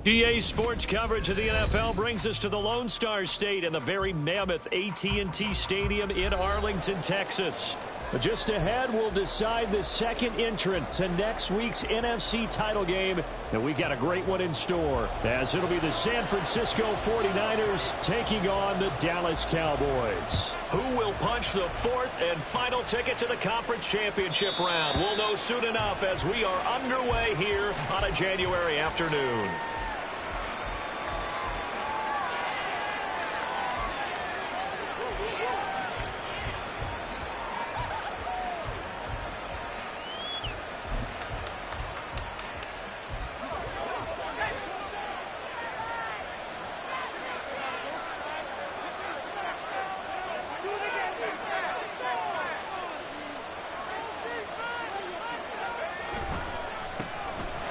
EA Sports coverage of the NFL brings us to the Lone Star State and the very mammoth AT&T Stadium in Arlington, Texas. But just ahead, we'll decide the second entrant to next week's NFC title game. And we got a great one in store, as it'll be the San Francisco 49ers taking on the Dallas Cowboys. Who will punch the fourth and final ticket to the conference championship round? We'll know soon enough as we are underway here on a January afternoon.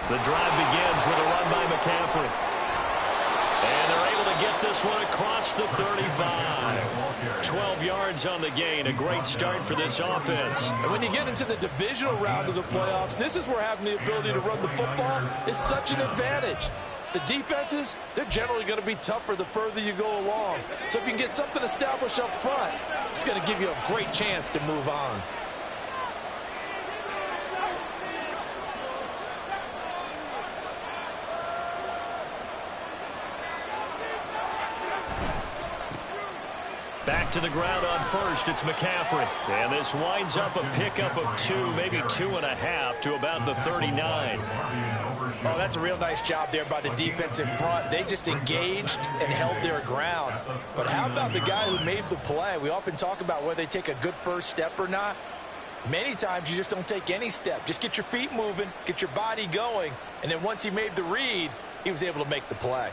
The drive begins with a run by McCaffrey. And they're able to get this one across the 35. 12 yards on the gain. A great start for this offense. And when you get into the divisional round of the playoffs, this is where having the ability to run the football is such an advantage. The defenses, they're generally going to be tougher the further you go along. So if you can get something established up front, it's going to give you a great chance to move on. Back to the ground on first, it's McCaffrey. And this winds up a pickup of 2, maybe 2.5 to about the 39. Oh, that's a real nice job there by the defense in front. They just engaged and held their ground. But how about the guy who made the play? We often talk about whether they take a good first step or not. Many times you just don't take any step. Just get your feet moving, get your body going, and then once he made the read, he was able to make the play.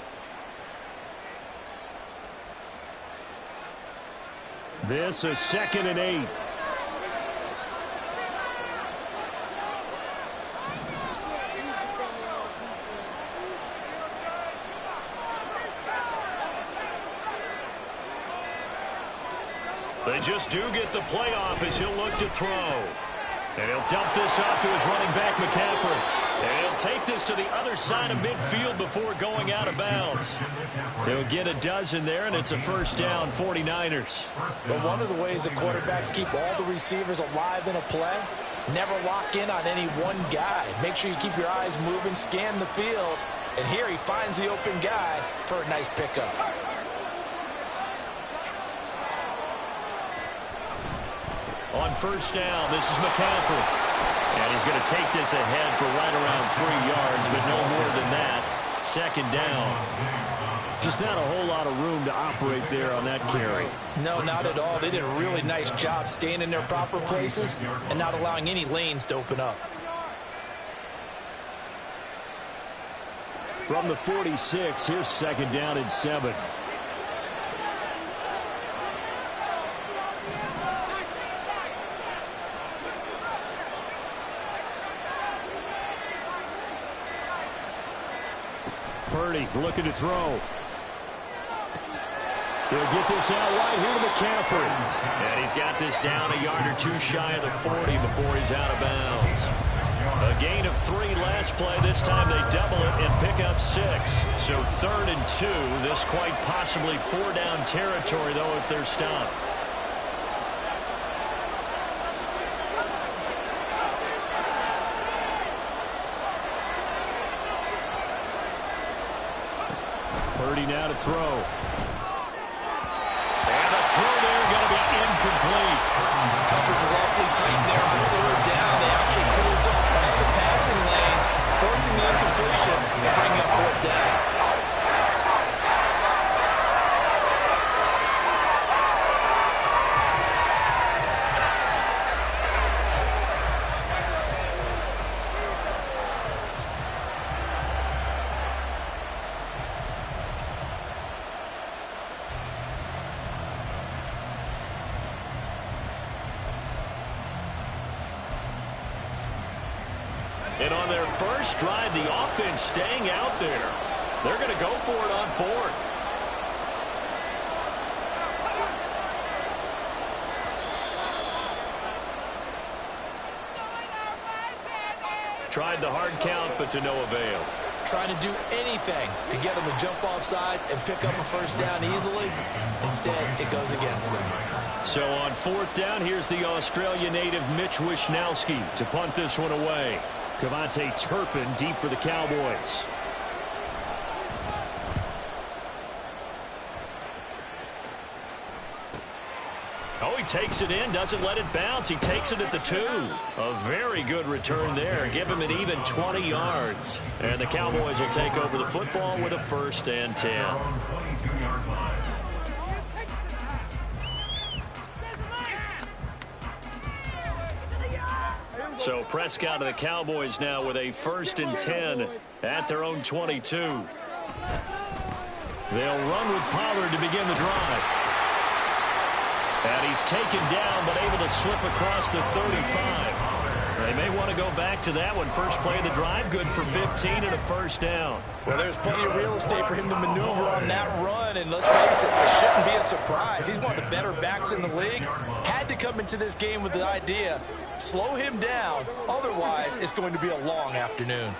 This is 2nd and 8. They just do get the playoff as he'll look to throw. And he'll dump this off to his running back, McCaffrey. And he'll take this to the other side of midfield before going out of bounds. He'll get a dozen there, and it's a first down, 49ers. But one of the ways the quarterbacks keep all the receivers alive in a play, never lock in on any one guy. Make sure you keep your eyes moving, scan the field. And here he finds the open guy for a nice pickup. On first down, this is McCaffrey. And he's going to take this ahead for right around 3 yards, but no more than that. 2nd down. Just not a whole lot of room to operate there on that carry. No, not at all. They did a really nice job staying in their proper places and not allowing any lanes to open up. From the 46, here's 2nd down and 7. Purdy looking to throw. He'll get this out right here to McCaffrey. And he's got this down a yard or 2 shy of the 40 before he's out of bounds. A gain of 3 last play. This time they double it and pick up 6. So 3rd and 2. This quite possibly 4-down territory, though, if they're stopped. Purdy now to throw. And the throw there going to be incomplete. Coverage is awfully tight there on 3rd down. They actually closed off all the passing lanes, forcing the incompletion and bringing up 4th down. And on their first drive, the offense staying out there. They're going to go for it on 4th. Tried the hard count, but to no avail. trying to do anything to get them to jump off sides and pick up a first down easily. Instead, it goes against them. So on 4th down, here's the Australia native Mitch Wishnowski to punt this one away. Cavante Turpin deep for the Cowboys. Oh, he takes it in, doesn't let it bounce. He takes it at the 2. A very good return there. Give him an even 20 yards. And the Cowboys will take over the football with a 1st and 10. So Prescott of the Cowboys now with a 1st and 10 at their own 22. They'll run with Pollard to begin the drive. And he's taken down, but able to slip across the 35. They may want to go back to that one. First play of the drive, good for 15 and a 1st down. Well, there's plenty of real estate for him to maneuver on that run, and let's face it, it shouldn't be a surprise. He's one of the better backs in the league. Had to come into this game with the idea, slow him down, otherwise it's going to be a long afternoon.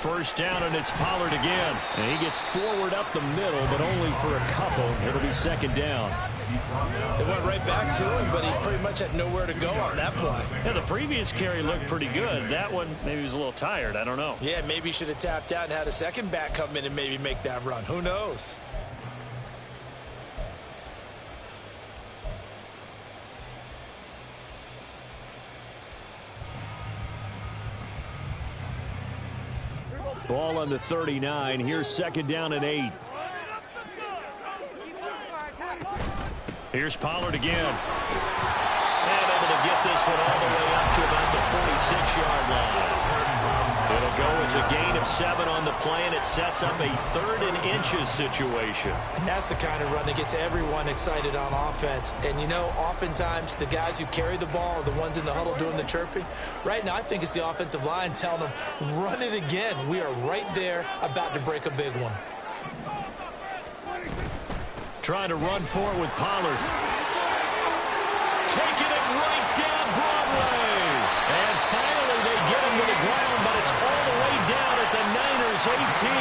1st down, and it's Pollard again. And he gets forward up the middle, but only for a couple. It'll be 2nd down. They went right back to him, but he pretty much had nowhere to go on that play. Yeah, the previous carry looked pretty good. That one, maybe he was a little tired. I don't know. Yeah, maybe he should have tapped out and had a second back come in and maybe make that run. Who knows? Ball on the 39. Here's 2nd down and 8. Here's Pollard again. And able to get this one all the way up to about the 46-yard line. It'll go as a gain of 7 on the play, and it sets up a 3rd and inches situation. And that's the kind of run that gets everyone excited on offense. And, you know, oftentimes the guys who carry the ball are the ones in the huddle doing the chirping. Right now, I think it's the offensive line telling them, run it again. We are right there about to break a big one. Trying to run for it with Pollard. Taking it right down Broadway. And finally they get him to the ground, but it's all the way down at the Niners' 18.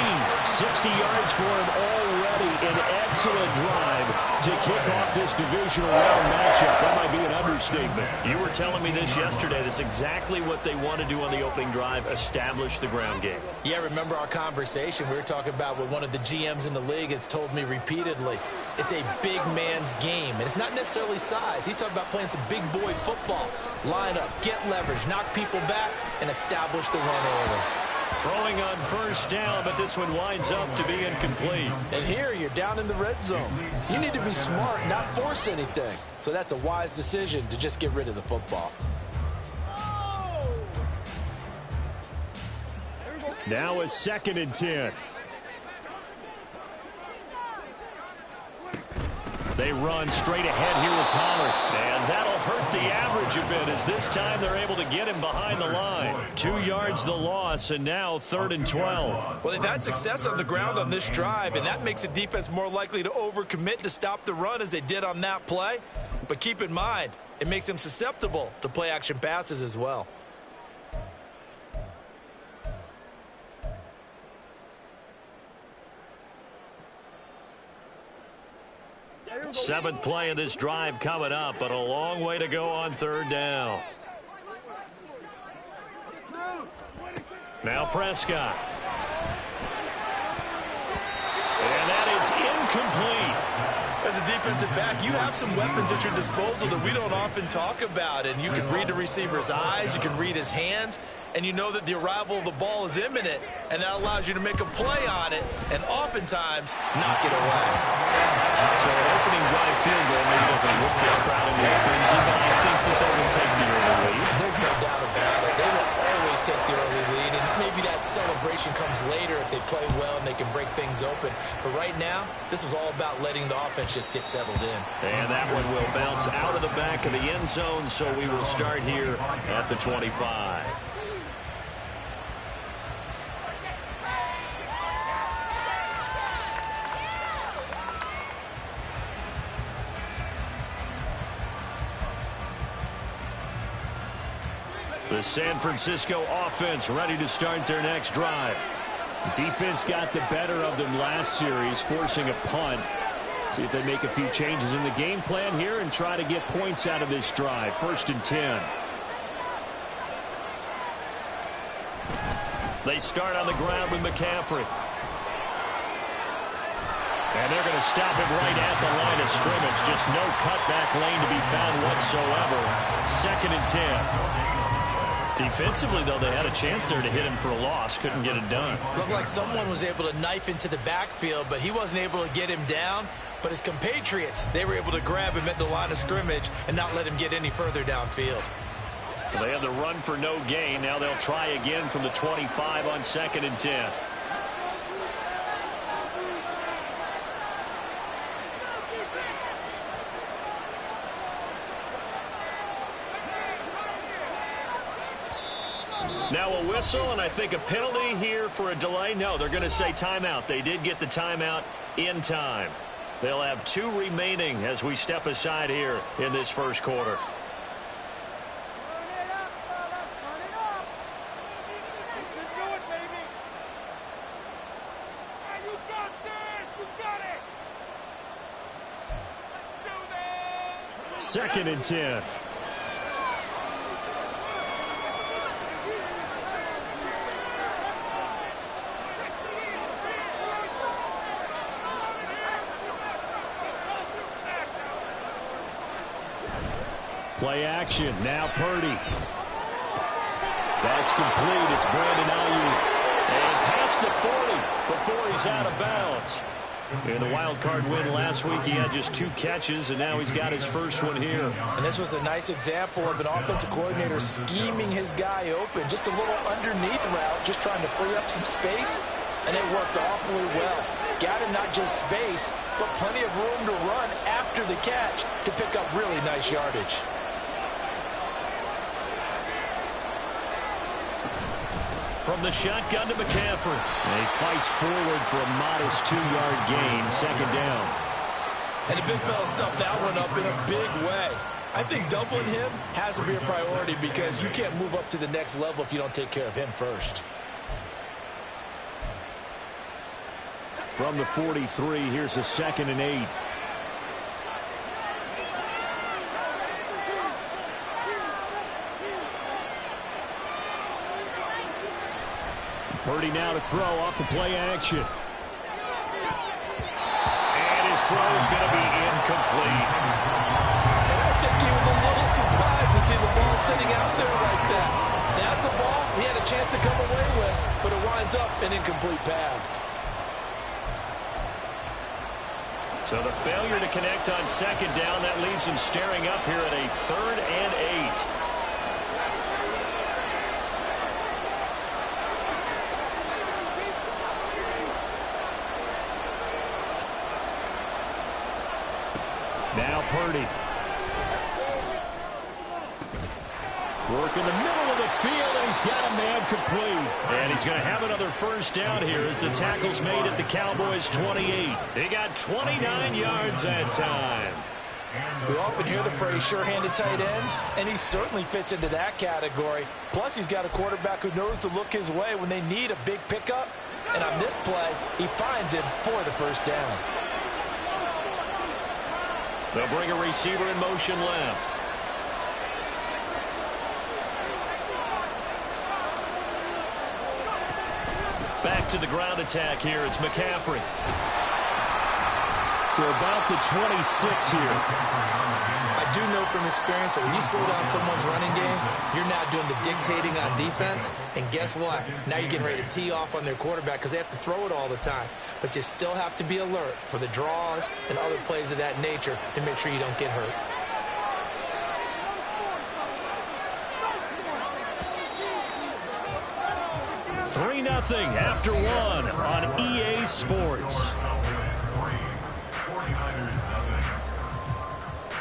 60 yards for him already. An excellent drive to kick off this divisional round matchup. That might be an understatement. You were telling me this yesterday. That's exactly what they want to do on the opening drive, establish the ground game. Yeah, remember our conversation we were talking about with one of the GMs in the league has told me repeatedly, it's a big man's game, and it's not necessarily size. He's talking about playing some big boy football. Line up, get leverage, knock people back, and establish the run early. Throwing on 1st down, but this one winds up to be incomplete. And here you're down in the red zone. You need to be smart, not force anything. So that's a wise decision to just get rid of the football. Now a 2nd and 10. They run straight ahead here with Pollard. And that'll hurt the average a bit as this time they're able to get him behind the line. 2 yards the loss, and now 3rd and 12. Well, they've had success on the ground on this drive, and that makes a defense more likely to overcommit to stop the run as they did on that play. But keep in mind, it makes them susceptible to play-action passes as well. 7th play of this drive coming up, but a long way to go on 3rd down. Now Prescott. And that is incomplete. As a defensive back, you have some weapons at your disposal that we don't often talk about. And you can read the receiver's eyes, you can read his hands, and you know that the arrival of the ball is imminent, and that allows you to make a play on it and oftentimes knock it away. So an opening drive field goal maybe doesn't whip this crowd into a frenzy, but I think that they will take the early lead. There's no doubt about it. They will always take the early lead, and maybe that celebration comes later if they play well and they can break things open. But right now, this is all about letting the offense just get settled in. And that one will bounce out of the back of the end zone, so we will start here at the 25. The San Francisco offense ready to start their next drive. Defense got the better of them last series, forcing a punt. See if they make a few changes in the game plan here and try to get points out of this drive. 1st and 10. They start on the ground with McCaffrey. And they're going to stop it right at the line of scrimmage. Just no cutback lane to be found whatsoever. 2nd and 10. Defensively, though, they had a chance there to hit him for a loss. Couldn't get it done. Looked like someone was able to knife into the backfield, but he wasn't able to get him down. But his compatriots, they were able to grab him at the line of scrimmage and not let him get any further downfield. Well, they had the run for no gain. Now they'll try again from the 25 on 2nd and 10. Now a whistle, and I think a penalty here for a delay. No, they're going to say timeout. They did get the timeout in time. They'll have 2 remaining as we step aside here in this first quarter. Second and 10. Play action. Now Purdy. That's complete. It's Brandon Ayuk. And past the 40 before he's out of bounds. In the wild card win last week, he had just 2 catches, and now he's got his first one here. And this was a nice example of an offensive coordinator scheming his guy open. Just a little underneath route, just trying to free up some space, and it worked awfully well. Got him not just space, but plenty of room to run after the catch to pick up really nice yardage. From the shotgun to McCaffrey. And he fights forward for a modest 2-yard gain. 2nd down. And the big fella stuffed that one up in a big way. I think doubling him has to be a priority because you can't move up to the next level if you don't take care of him first. From the 43, here's a 2nd and 8. Purdy now to throw off the play action. And his throw is going to be incomplete. And I think he was a little surprised to see the ball sitting out there like that. That's a ball he had a chance to come away with, but it winds up an incomplete pass. So the failure to connect on 2nd down, that leaves him staring up here at a 3rd and 8. Now Purdy. Work in the middle of the field, and he's got a man complete. And he's going to have another first down here as the tackle's made at the Cowboys' 28. They got 29 yards that time. We often hear the phrase sure-handed tight ends, and he certainly fits into that category. Plus, he's got a quarterback who knows to look his way when they need a big pickup. And on this play, he finds him for the first down. They'll bring a receiver in motion left. Back to the ground attack here. It's McCaffrey. To about the 26 here. I do know from experience that when you slow down someone's running game, you're now doing the dictating on defense. And guess what? Now you're getting ready to tee off on their quarterback because they have to throw it all the time. But you still have to be alert for the draws and other plays of that nature to make sure you don't get hurt. Three 3-0 after one on EA Sports.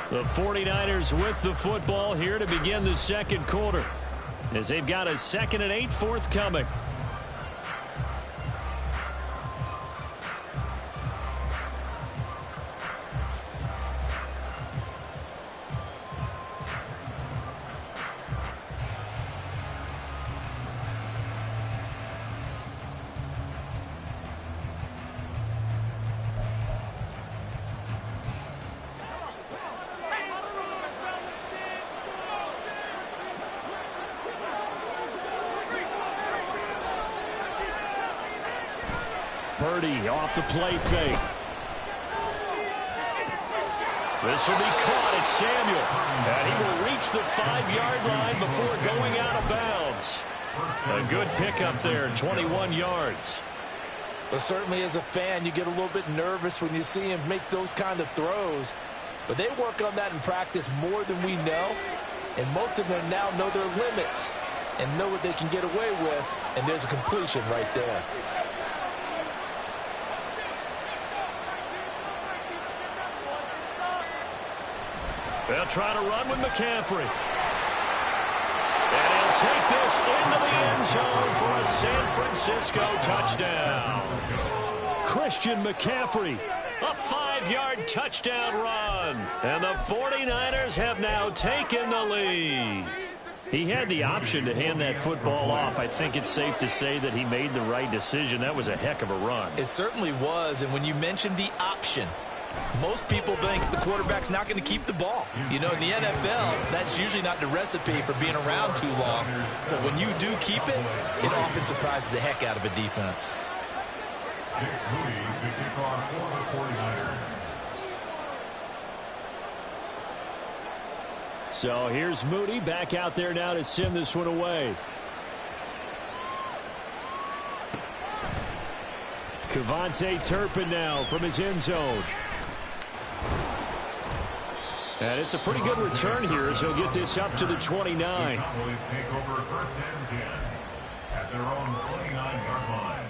The 49ers with the football here to begin the second quarter as they've got a 2nd and 8 forthcoming. Purdy off the play fake. This will be caught. It's Samuel. And he will reach the 5-yard line before going out of bounds. A good pickup there, 21 yards. But certainly as a fan, you get a little bit nervous when you see him make those kind of throws. But they work on that in practice more than we know. And most of them now know their limits and know what they can get away with. And there's a completion right there. They'll try to run with McCaffrey. And he'll take this into the end zone for a San Francisco touchdown. Christian McCaffrey, a 5-yard touchdown run. And the 49ers have now taken the lead. He had the option to hand that football off. I think it's safe to say that he made the right decision. That was a heck of a run. It certainly was. And when you mentioned the option, most people think the quarterback's not going to keep the ball. You know, in the NFL, that's usually not the recipe for being around too long. So when you do keep it, it often surprises the heck out of a defense. So here's Moody back out there now to send this one away. Kevontae Turpin now from his end zone. And it's a pretty good return here as he'll get this up to the 29. Cowboys take over first and 10 at their own 29-yard line.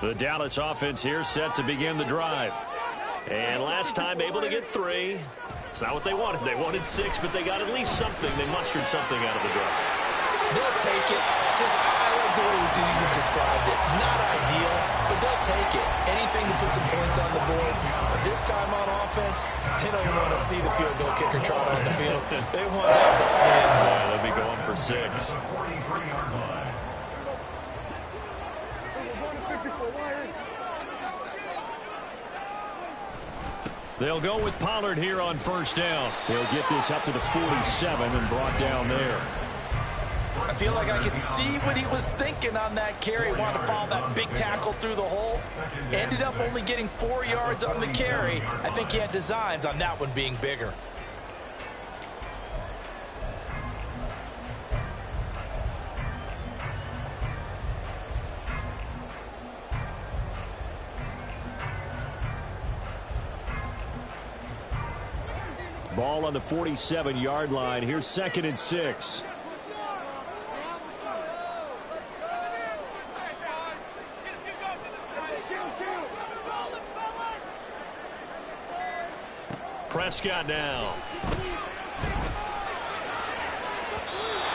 The Dallas offense here set to begin the drive. And last time able to get 3. It's not what they wanted. They wanted 6, but they got at least something. They mustered something out of the drive. They'll take it. Just, I like the way you described it. Not ideal, but they'll take it. Anything to put some points on the board. But this time on offense, they don't even want to see the field goal kicker trot on the field. They want that ball in. Yeah, they'll be going for 6. They'll go with Pollard here on first down. He'll get this up to the 47 and brought down there. I feel like I could see what he was thinking on that carry. Wanted to follow that big tackle through the hole. Ended up only getting 4 yards on the carry. I think he had designs on that one being bigger. Ball on the 47-yard line. Here's 2nd and 6. Prescott now.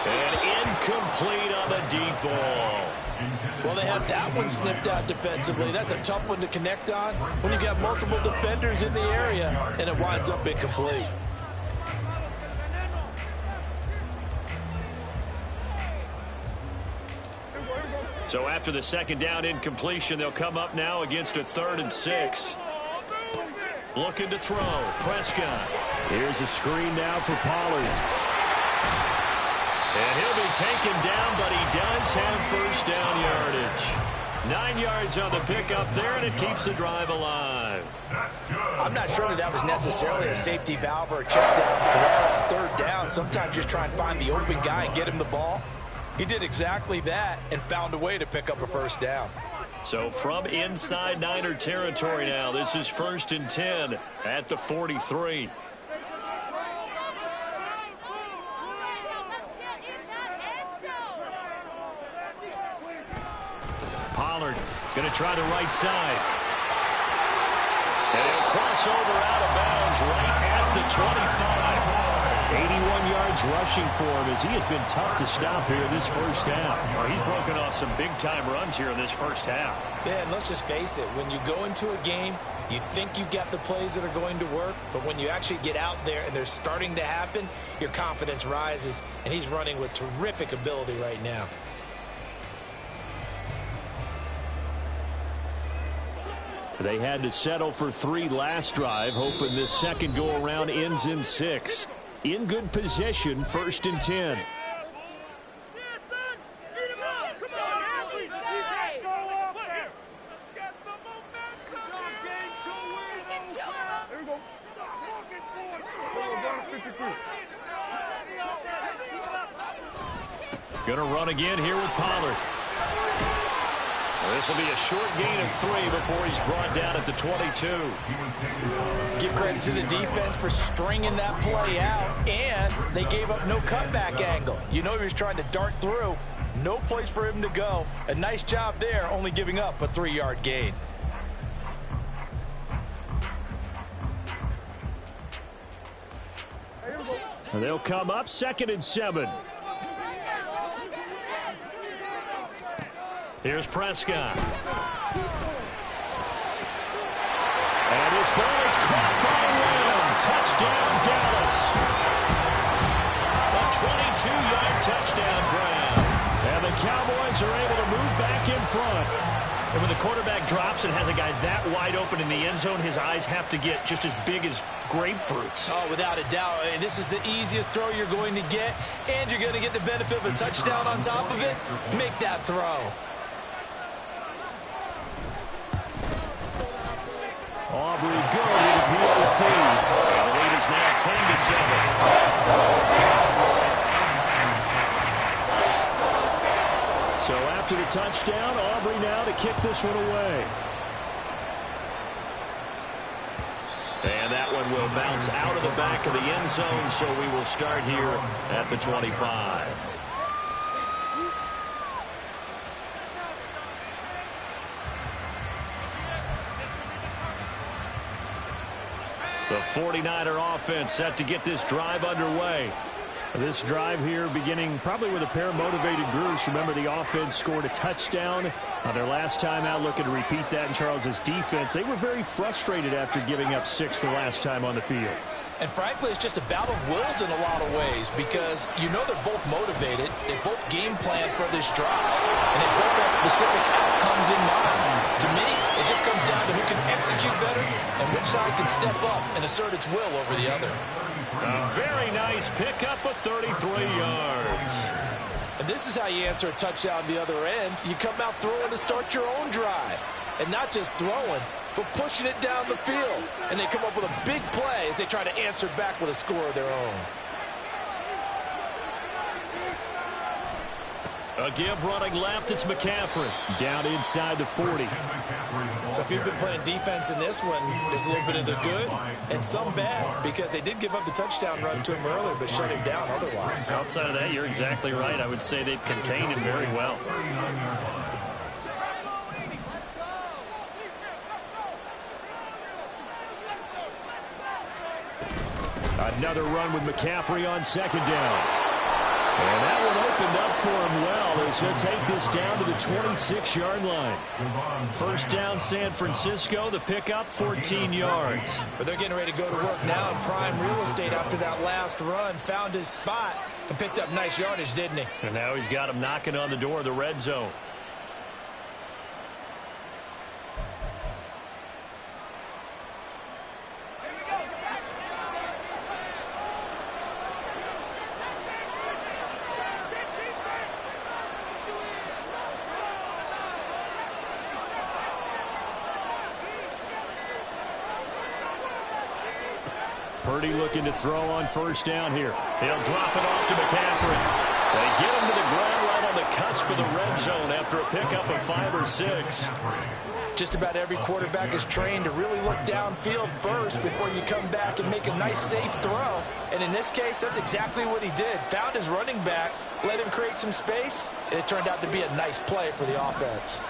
And incomplete on the deep ball. Well, they had that one snipped out defensively. That's a tough one to connect on when you've got multiple defenders in the area, and it winds up incomplete. So after the 2nd down incompletion, they'll come up now against a 3rd and 6. Looking to throw. Prescott. Here's a screen now for Pollard. And he'll be taken down, but he does have first down yardage. 9 yards on the pickup there, and it keeps the drive alive. I'm not sure that was necessarily a safety valve or a check down throw on 3rd down. Sometimes just try and find the open guy and get him the ball. He did exactly that and found a way to pick up a first down. So from inside Niner territory now, this is 1st and 10 at the 43. Pollard going to try the right side. And he'll cross over out of bounds right at the 25. 81 yards rushing for him as he has been tough to stop here this first half. Well, he's broken off some big-time runs here in this first half. Yeah, and let's just face it. When you go into a game, you think you've got the plays that are going to work, but when you actually get out there and they're starting to happen, your confidence rises, and he's running with terrific ability right now. They had to settle for 3 last drive, hoping this second go-around ends in 6. in good position, 1st and 10. Going to run again here with Pollard. This will be a short gain of 3 before he's brought down at the 22. Give credit to the defense for stringing that play out, and they gave up no cutback angle. You know he was trying to dart through. No place for him to go. A nice job there, only giving up a 3-yard gain. They'll come up 2nd and 7. Here's Prescott. And his ball is caught by Lamb. Touchdown, Dallas. A 22-yard touchdown grab. And the Cowboys are able to move back in front. And when the quarterback drops and has a guy that wide open in the end zone, his eyes have to get just as big as grapefruits. Oh, without a doubt. And this is the easiest throw you're going to get, and you're going to get the benefit of a touchdown on top of it. Make that throw. Aubrey good with the PAT. And the lead is now 10-7. So after the touchdown, Aubrey now to kick this one away. And that one will bounce out of the back of the end zone, so we will start here at the 25. The 49er offense set to get this drive underway. This drive here beginning probably with a pair of motivated groups. Remember, the offense scored a touchdown on their last time out. Looking to repeat that in Charles's defense. They were very frustrated after giving up 6 the last time on the field. And frankly, it's just a battle of wills in a lot of ways, because you know they're both motivated. They both game plan for this drive, and they both have specific outcomes in mind. To me, it just comes down to who can execute better and which side can step up and assert its will over the other. A very nice pickup of 33 yards. And this is how you answer a touchdown the other end. You come out throwing to start your own drive. And not just throwing, but pushing it down the field. And they come up with a big play as they try to answer back with a score of their own. A give running left, it's McCaffrey. Down inside the 40. So if you've been playing defense in this one, there's a little bit of the good and some bad, because they did give up the touchdown run to him earlier, but shut him down otherwise. Outside of that, you're exactly right. I would say they've contained him very well. Another run with McCaffrey on 2nd down. And that one opened up for him well as he'll take this down to the 26-yard line. 1st down, San Francisco. The pickup, 14 yards. But they're getting ready to go to work now in prime real estate after that last run. Found his spot and picked up nice yardage, didn't he? And now he's got him knocking on the door of the red zone. Purdy looking to throw on 1st down here. He'll drop it off to McCaffrey. They get him to the ground right on the cusp of the red zone after a pickup of 5 or 6. Just about every quarterback is trained to really look downfield first before you come back and make a nice, safe throw. And in this case, that's exactly what he did. Found his running back, let him create some space, and it turned out to be a nice play for the offense.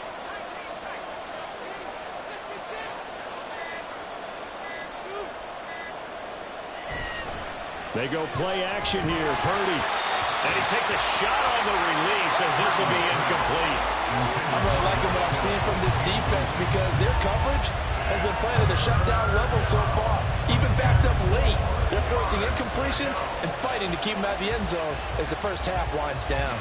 They go play action here. Purdy. And he takes a shot on the release as this will be incomplete. I'm really liking what I'm seeing from this defense, because their coverage has been playing at a shutdown level so far. Even backed up late, they're forcing incompletions and fighting to keep them out of the end zone as the first half winds down.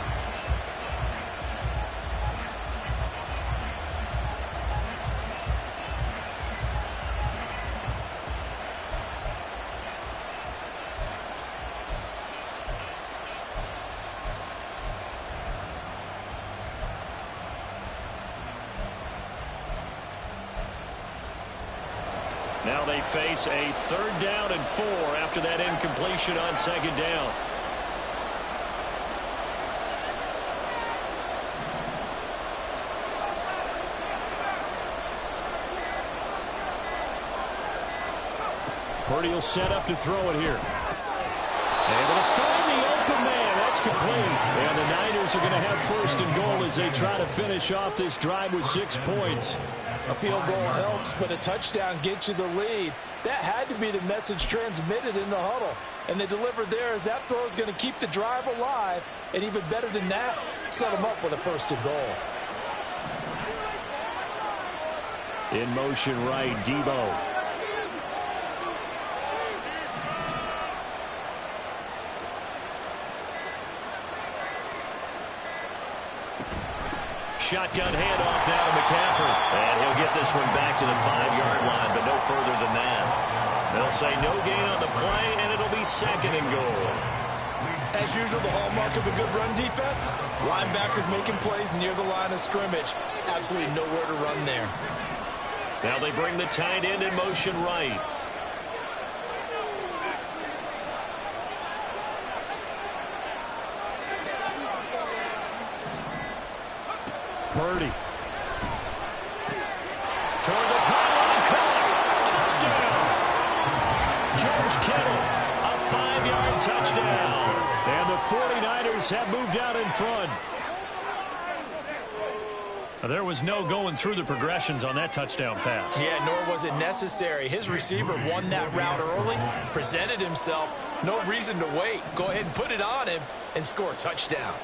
Now they face a 3rd down and 4 after that incompletion on 2nd down. Purdy will set up to throw it here. Able to find the open man. That's complete. And the Niners are going to have 1st and goal as they try to finish off this drive with 6 points. A field goal helps, but a touchdown gets you the lead. That had to be the message transmitted in the huddle. And they delivered there as that throw is going to keep the drive alive. And even better than that, set them up with a 1st and goal. In motion right, Debo. Shotgun handoff now to McCaffrey. And he'll get this one back to the 5-yard line, but no further than that. They'll say no gain on the play, and it'll be 2nd and goal. As usual, the hallmark of a good run defense, linebackers making plays near the line of scrimmage. Absolutely nowhere to run there. Now they bring the tight end in motion right. Purdy. Toward the pylon, caught. Touchdown. George Kittle, a 5-yard touchdown. And the 49ers have moved out in front. There was no going through the progressions on that touchdown pass. Yeah, nor was it necessary. His receiver won that route early, presented himself. No reason to wait. Go ahead and put it on him and score a touchdown.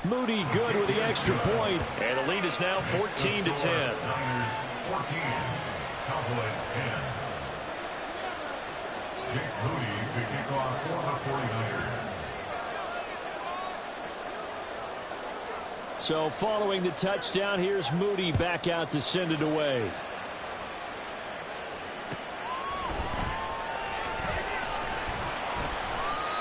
Moody good with the extra point. And the lead is now 14-10. Niners 14, Cowboys 10. Jake Moody to kick off for the 49ers. So following the touchdown, here's Moody back out to send it away.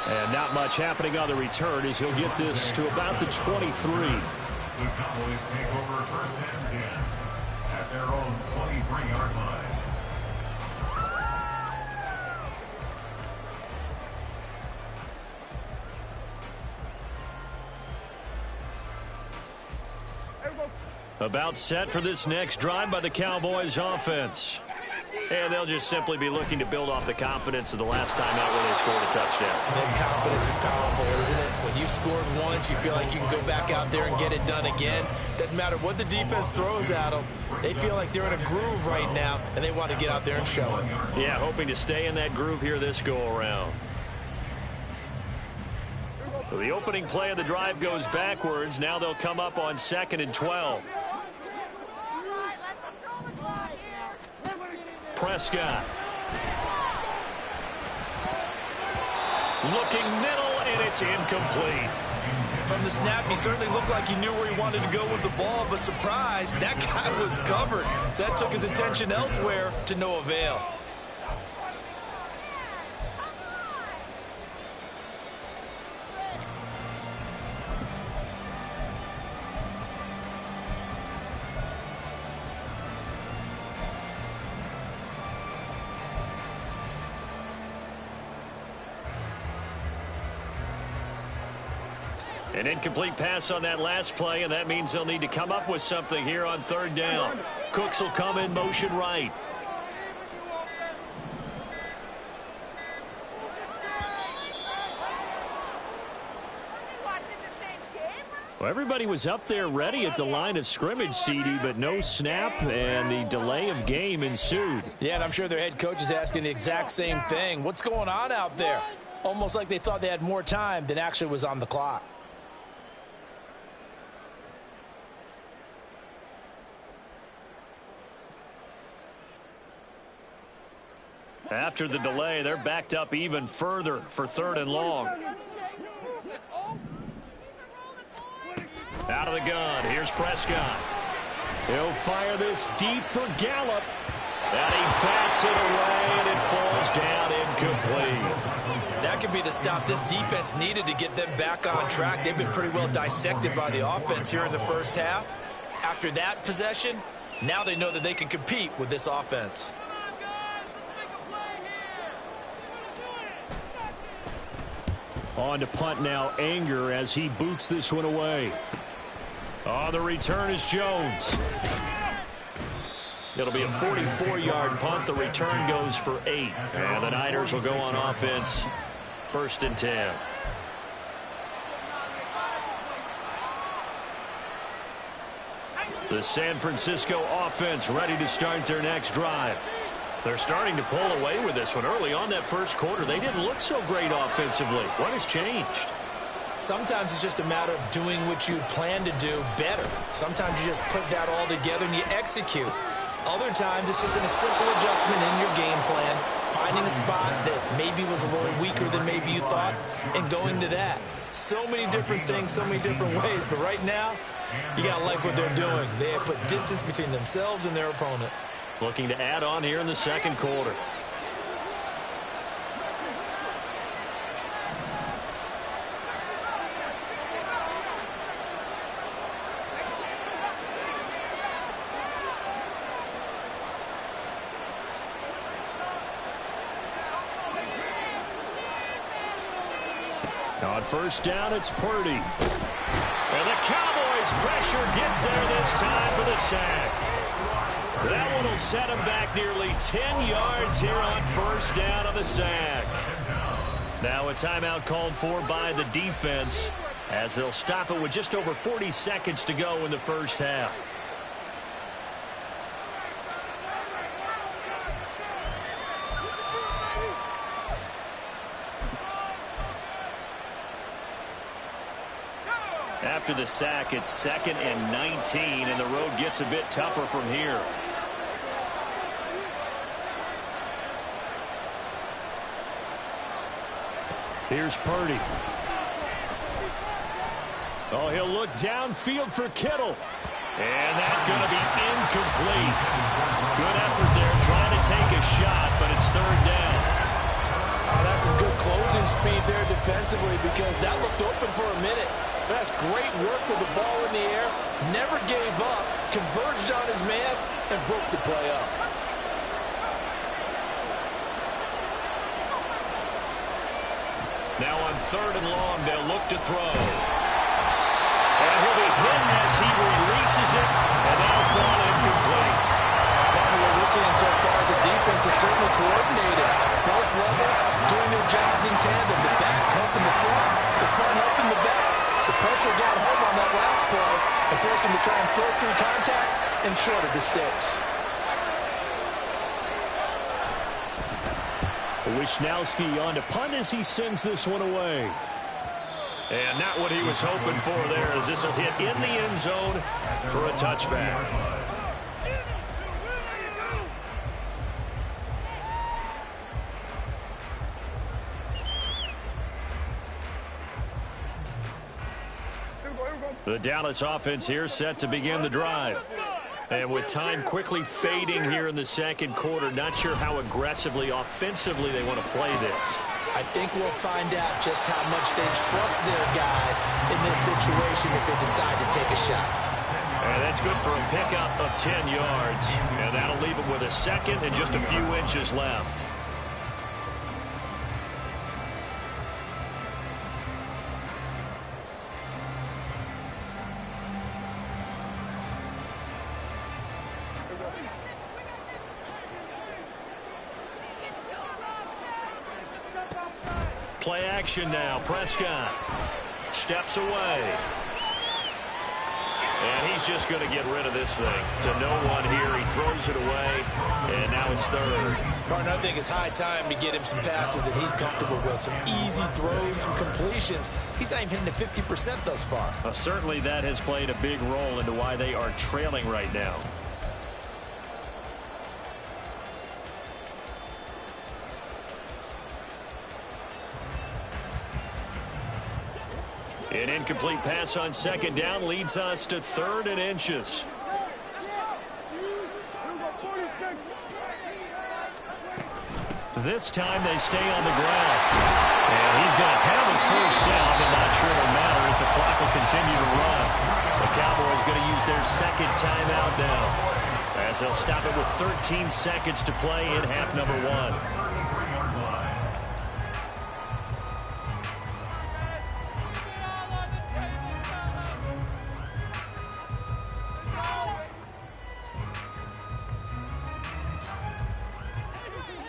And not much happening on the return as he'll get this to about the 23. The Cowboys take over 1st and 10 at their own 23-yard line. About set for this next drive by the Cowboys offense. And they'll just simply be looking to build off the confidence of the last time out where they scored a touchdown. And confidence is powerful, isn't it? When you've scored once, you feel like you can go back out there and get it done again. Doesn't matter what the defense throws at them. They feel like they're in a groove right now, and they want to get out there and show it. Yeah, hoping to stay in that groove here this go-around. So the opening play of the drive goes backwards. Now they'll come up on 2nd and 12. Prescott. Looking middle, and it's incomplete. From the snap, he certainly looked like he knew where he wanted to go with the ball, but surprise, that guy was covered. So that took his attention elsewhere to no avail. An incomplete pass on that last play, and that means they'll need to come up with something here on 3rd down. Cooks will come in motion right. Well, everybody was up there ready at the line of scrimmage, CD, but no snap, and the delay of game ensued. Yeah, and I'm sure their head coach is asking the exact same thing. What's going on out there? Almost like they thought they had more time than actually was on the clock. After the delay, they're backed up even further for 3rd and long. Out of the gun, here's Prescott. He'll fire this deep for Gallup. And he bats it away, and it falls down incomplete. That could be the stop this defense needed to get them back on track. They've been pretty well dissected by the offense here in the first half. After that possession, Now they know that they can compete with this offense. On to punt now, Anger, as he boots this one away. On the return is Jones. It'll be a 44-yard punt. The return goes for 8. And the Niners will go on offense, 1st and 10. The San Francisco offense ready to start their next drive. They're starting to pull away with this one. Early on that first quarter, they didn't look so great offensively. What has changed? Sometimes it's just a matter of doing what you plan to do better. Sometimes you just put that all together and you execute. Other times it's just a simple adjustment in your game plan, finding a spot that maybe was a little weaker than maybe you thought, and going to that. So many different things, so many different ways, but right now, you got to like what they're doing. They have put distance between themselves and their opponent. Looking to add on here in the second quarter. On first down, it's Purdy. And the Cowboys pressure gets there this time for the sack. That one will set him back nearly 10 yards here on first down on the sack. Now a timeout called for by the defense, as they'll stop it with just over 40 seconds to go in the first half. After the sack, it's 2nd and 19, and the road gets a bit tougher from here. Here's Purdy. Oh, he'll look downfield for Kittle. And that's going to be incomplete. Good effort there trying to take a shot, but it's 3rd down. Oh, that's some good closing speed there defensively, because that looked open for a minute. That's great work with the ball in the air. Never gave up. Converged on his man and broke the play up. Now on 3rd and long, they'll look to throw. And he'll be hit as he releases it, and that'll fall incomplete. What we're seeing so far as a defense is certainly coordinated. Both levels doing their jobs in tandem. The back helping the front helping the back. The pressure got home on that last play and forced him to try and throw through contact and shorted the sticks. Wishnowski on to punt as he sends this one away. And not what he was hoping for there, as this will hit in the end zone for a touchback. The Dallas offense here set to begin the drive. And with time quickly fading here in the second quarter, not sure how aggressively, offensively they want to play this. I think we'll find out just how much they trust their guys in this situation if they decide to take a shot. And that's good for a pickup of 10 yards. And that'll leave them with a second and just a few inches left. Play action now. Prescott steps away. And he's just going to get rid of this thing. To no one here. He throws it away. And now it's 3rd. Martin, I think it's high time to get him some passes that he's comfortable with. Some easy throws, some completions. He's not even hitting the 50% thus far. Well, certainly that has played a big role into why they are trailing right now. An incomplete pass on 2nd down leads us to 3rd and inches. This time they stay on the ground. And he's going to have a first down, but not sure it'll matter as the clock will continue to run. The Cowboys going to use their 2nd timeout now. as they'll stop it with 13 seconds to play in half number one.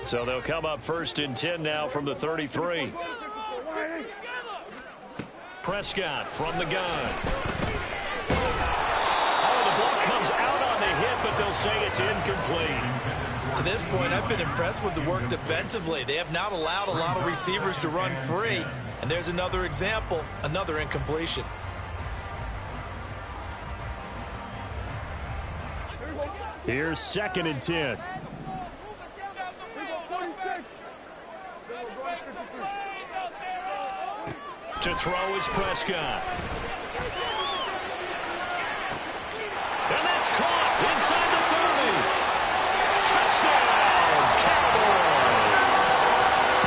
So they'll come up 1st and 10 now from the 33. Prescott from the gun. Oh, the ball comes out on the hit, but they'll say it's incomplete. To this point, I've been impressed with the work defensively. They have not allowed a lot of receivers to run free. And there's another example, another incompletion. Here's 2nd and 10. To throw is Prescott. And that's caught inside the 30. Touchdown, Cowboys.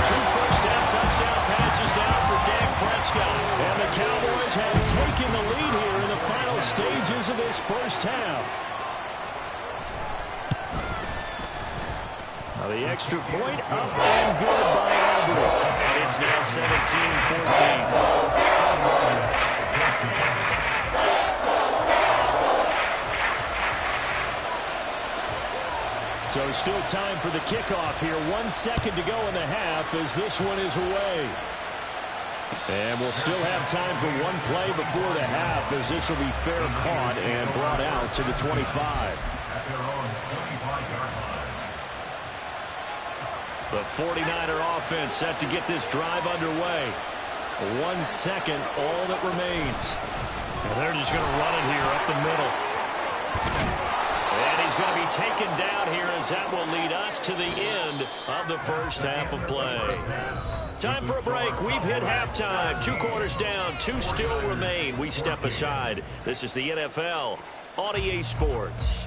2 first-half touchdown passes now for Dak Prescott. And the Cowboys have taken the lead here in the final stages of this first half. Now the extra point up and good by Aubrey. And it's now 17-14. So still time for the kickoff here. 1 second to go in the half as this one is away. And we'll still have time for one play before the half as this will be fair caught and brought out to the 25. At their own 25-yard line. The 49er offense set to get this drive underway. 1 second, all that remains. And they're just going to run it here up the middle. And he's going to be taken down here as that will lead us to the end of the first half of play. Time for a break. We've hit halftime. 2 quarters down, 2 still remain. We step aside. This is the NFL on EA Sports.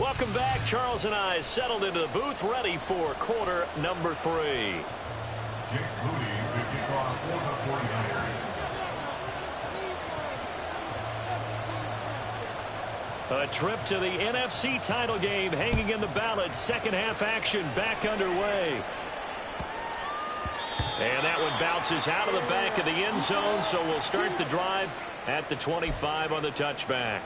Welcome back. Charles and I settled into the booth, ready for quarter number 3. Jake Moody to kick off for the 49ers. A trip to the NFC title game hanging in the balance. Second half action back underway. And that one bounces out of the back of the end zone, so we'll start the drive at the 25 on the touchback.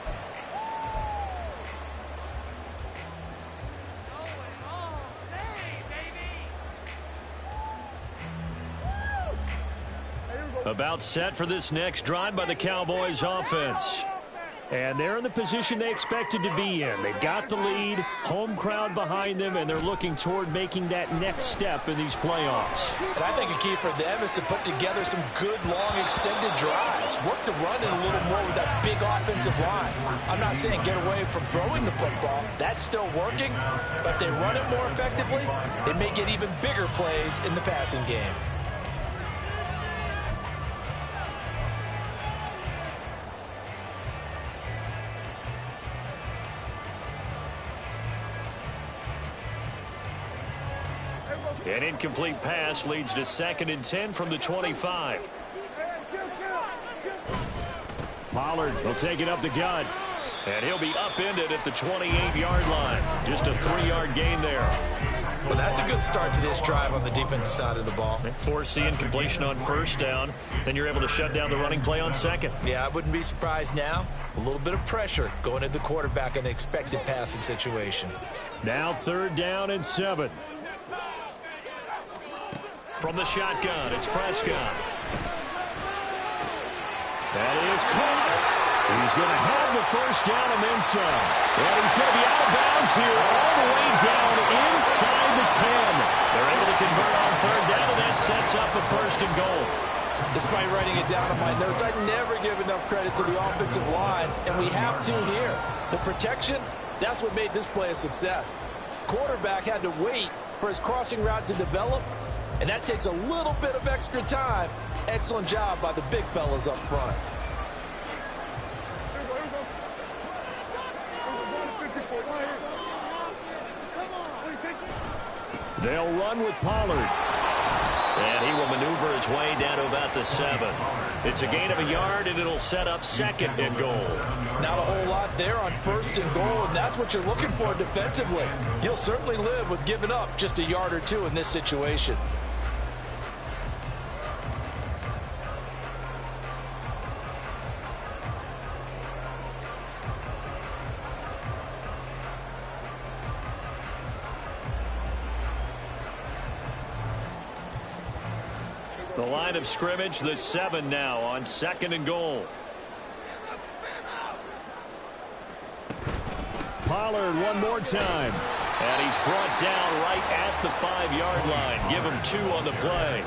About set for this next drive by the Cowboys offense. And they're in the position they expected to be in. They've got the lead, home crowd behind them, and they're looking toward making that next step in these playoffs. And I think a key for them is to put together some good, long, extended drives. Work the run in a little more with that big offensive line. I'm not saying get away from throwing the football. That's still working. But if they run it more effectively, it may get even bigger plays in the passing game. An incomplete pass leads to 2nd and 10 from the 25. Pollard will take it up the gut. And he'll be upended at the 28-yard line. Just a 3-yard gain there. Well, that's a good start to this drive on the defensive side of the ball. Force the incompletion on first down. Then you're able to shut down the running play on second. Yeah, I wouldn't be surprised now. A little bit of pressure going at the quarterback in an expected passing situation. Now 3rd down and 7. From the shotgun, it's Prescott. That is caught. He's going to have the first down and then some. And he's going to be out of bounds here all the way down inside the 10. They're able to convert on 3rd down, and that sets up a 1st and goal. Despite writing it down on my notes, I never give enough credit to the offensive line, and we have to here. The protection, that's what made this play a success. Quarterback had to wait for his crossing route to develop, and that takes a little bit of extra time. Excellent job by the big fellas up front. They'll run with Pollard. And he will maneuver his way down to about the 7. It's a gain of a yard, and it'll set up 2nd and goal. Not a whole lot there on 1st and goal, and that's what you're looking for defensively. You'll certainly live with giving up just a yard or 2 in this situation. The line of scrimmage, the 7 now on 2nd and goal. Pollard one more time. And he's brought down right at the 5-yard line. Give him 2 on the play.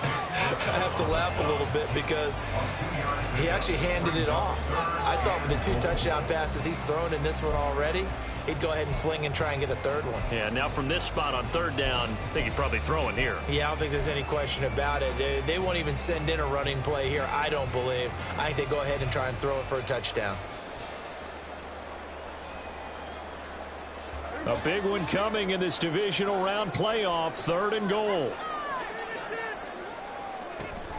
I have to laugh a little bit because he actually handed it off. I thought with the 2 touchdown passes he's thrown in this one already, he'd go ahead and fling and try and get a 3rd one. Yeah, now from this spot on 3rd down, I think he'd probably throw in here. Yeah, I don't think there's any question about it. They won't even send in a running play here, I don't believe. I think they go ahead and try and throw it for a touchdown. A big one coming in this divisional round playoff, 3rd and goal.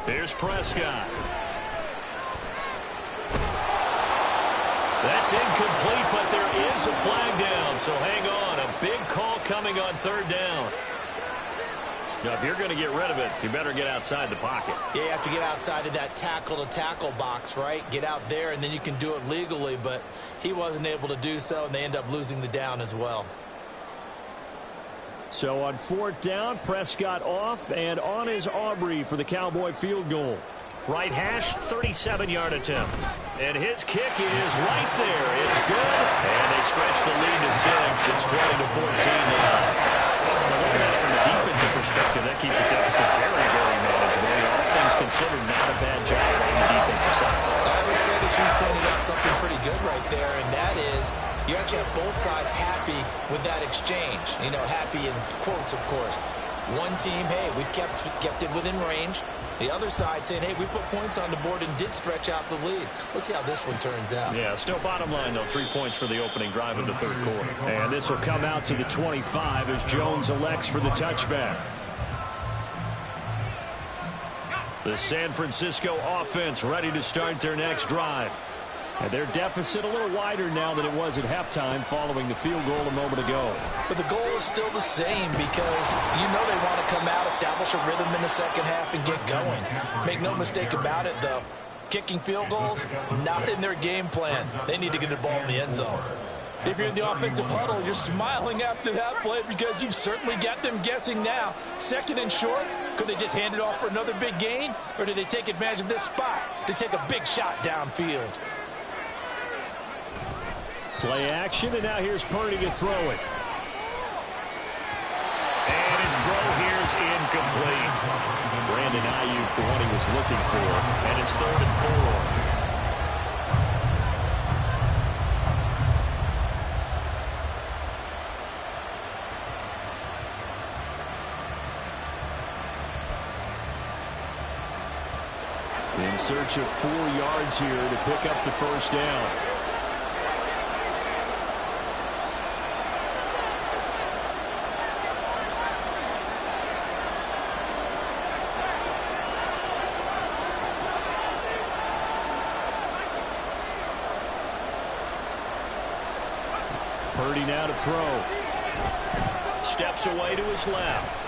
Here's Prescott. That's incomplete, but there is a flag down, so hang on. A big call coming on 3rd down. Now, if you're going to get rid of it, you better get outside the pocket. Yeah, you have to get outside of that tackle-to-tackle box, right? Get out there, and then you can do it legally, but he wasn't able to do so, and they end up losing the down as well. So on 4th down, Prescott off, and on is Aubrey for the Cowboy field goal. Right hash, 37-yard attempt. And his kick is right there. It's good. And they stretch the lead to 6. It's 20-14 now. Now looking at it from a defensive perspective, that keeps the deficit very, very manageable. All things considered, not a bad job on the defensive side. I would say that you pointed out something pretty good right there, and that is you actually have both sides happy with that exchange. You know, happy in quotes, of course. One team, hey, we've kept it within range. The other side saying, hey, we put points on the board and did stretch out the lead. Let's see how this one turns out. Yeah, still bottom line, though, 3 points for the opening drive of the 3rd quarter. And this will come out to the 25 as Jones elects for the touchback. The San Francisco offense ready to start their next drive. And their deficit a little wider now than it was at halftime following the field goal a moment ago. But the goal is still the same because you know they want to come out, establish a rhythm in the 2nd half, and get going. Make no mistake about it, though. Kicking field goals, not in their game plan. They need to get the ball in the end zone. If you're in the offensive huddle, you're smiling after that play because you've certainly got them guessing now. 2nd and short, could they just hand it off for another big gain? Or did they take advantage of this spot to take a big shot downfield? Play action, and now here's Purdy to throw it. And his throw here's incomplete. Brandon Ayuk, the one he was looking for. And it's 3rd and 4. In search of 4 yards here to pick up the 1st down. Purdy now to throw. Steps away to his left.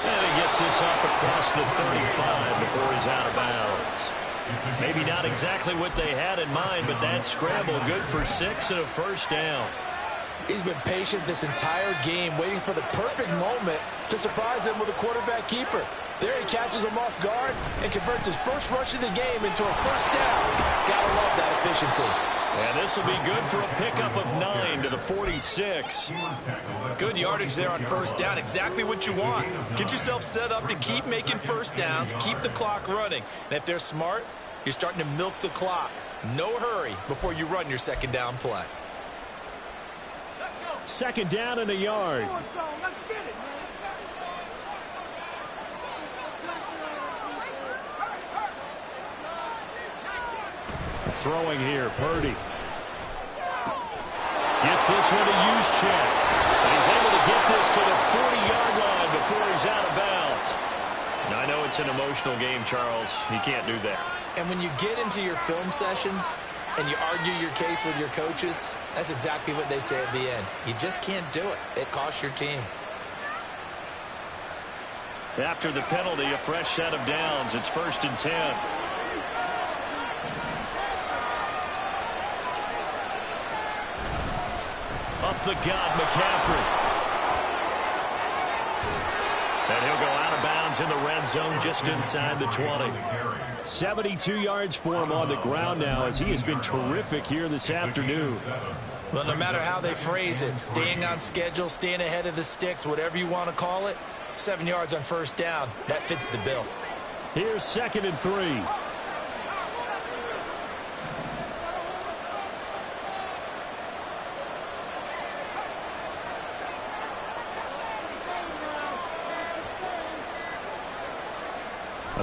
And he gets this up across the 35 before he's out of bounds. Maybe not exactly what they had in mind, but that scramble good for 6 and a 1st down. He's been patient this entire game, waiting for the perfect moment to surprise them with a quarterback keeper. There he catches him off guard and converts his first rush of the game into a 1st down. Gotta love that efficiency. And this will be good for a pickup of 9 to the 46. Good yardage there on 1st down. Exactly what you want. Get yourself set up to keep making 1st downs, keep the clock running. And if they're smart, you're starting to milk the clock. No hurry before you run your 2nd down play. 2nd down and a yard. throwing here. Purdy gets this one to Juszczyk. And he's able to get this to the 40-yard line before he's out of bounds. Now, I know it's an emotional game, Charles. You can't do that. And when you get into your film sessions and you argue your case with your coaches, that's exactly what they say at the end. You just can't do it. It costs your team. After the penalty, a fresh set of downs. It's 1st and 10. Up the gut, McCaffrey. And he'll go out of bounds in the red zone just inside the 20. 72 yards for him on the ground now as he has been terrific here this afternoon. Well, no matter how they phrase it, staying on schedule, staying ahead of the sticks, whatever you want to call it, 7 yards on 1st down, that fits the bill. Here's 2nd and 3.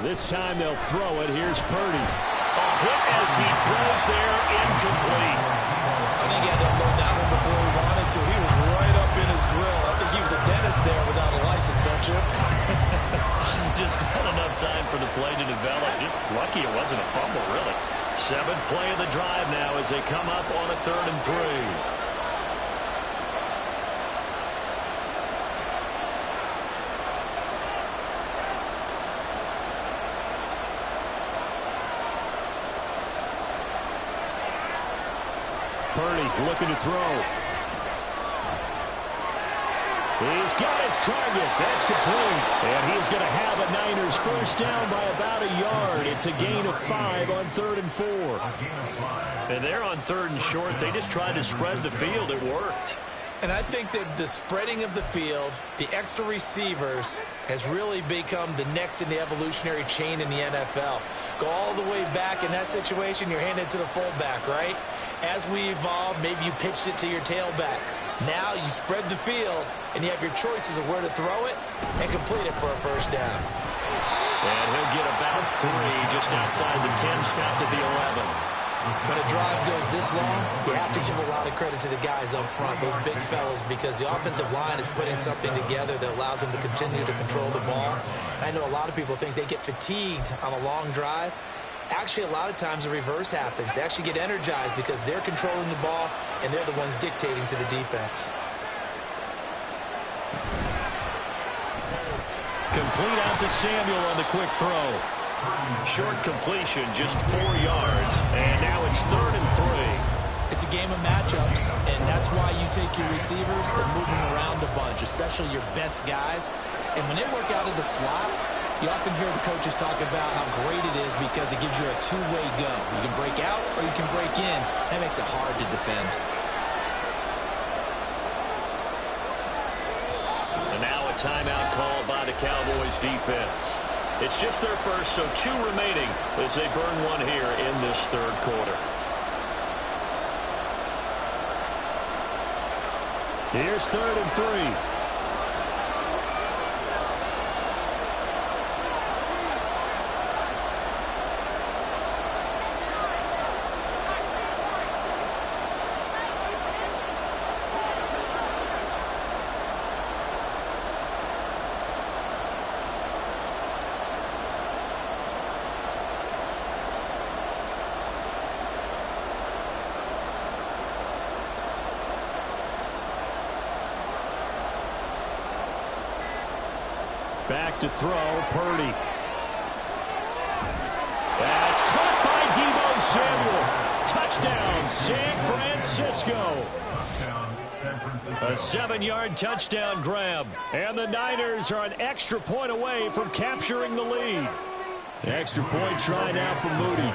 This time they'll throw it. Here's Purdy. A hit as he throws there, incomplete. I think he had to unload that one before he wanted to. He was right up in his grill. I think he was a dentist there without a license, don't you? Just not enough time for the play to develop. Just lucky it wasn't a fumble, really. 7th play of the drive now as they come up on a 3rd and 3. Purdy looking to throw. He's got his target. That's complete. And he's going to have a Niners 1st down by about a yard. It's a gain of 5 on 3rd and 4. And they're on 3rd and short. They just tried to spread the field. It worked. And I think that the spreading of the field, the extra receivers, has really become the next in the evolutionary chain in the NFL. Go all the way back in that situation, you're handed to the fullback, right? As we evolve, maybe you pitched it to your tailback. Now you spread the field, and you have your choices of where to throw it and complete it for a 1st down. And he'll get about 3 just outside the 10, stopped at the 11. When a drive goes this long, you have to give a lot of credit to the guys up front, those big fellas, because the offensive line is putting something together that allows them to continue to control the ball. I know a lot of people think they get fatigued on a long drive. Actually, a lot of times the reverse happens. They actually get energized because they're controlling the ball, and they're the ones dictating to the defense. Complete out to Samuel on the quick throw. Short completion, just 4 yards. And now it's 3rd and 3. It's a game of matchups, and that's why you take your receivers and move them around a bunch, especially your best guys. And when they work out of the slot, you often hear the coaches talk about how great it is because it gives you a two-way go. You can break out or you can break in. That makes it hard to defend. And now a timeout called by the Cowboys defense. It's just their first, so 2 remaining as they burn 1 here in this 3rd quarter. Here's 3rd and 3. Back to throw, Purdy. That's caught by Deebo Samuel. Touchdown, San Francisco. A 7-yard touchdown grab. And the Niners are an extra point away from capturing the lead. The extra point try now for Moody.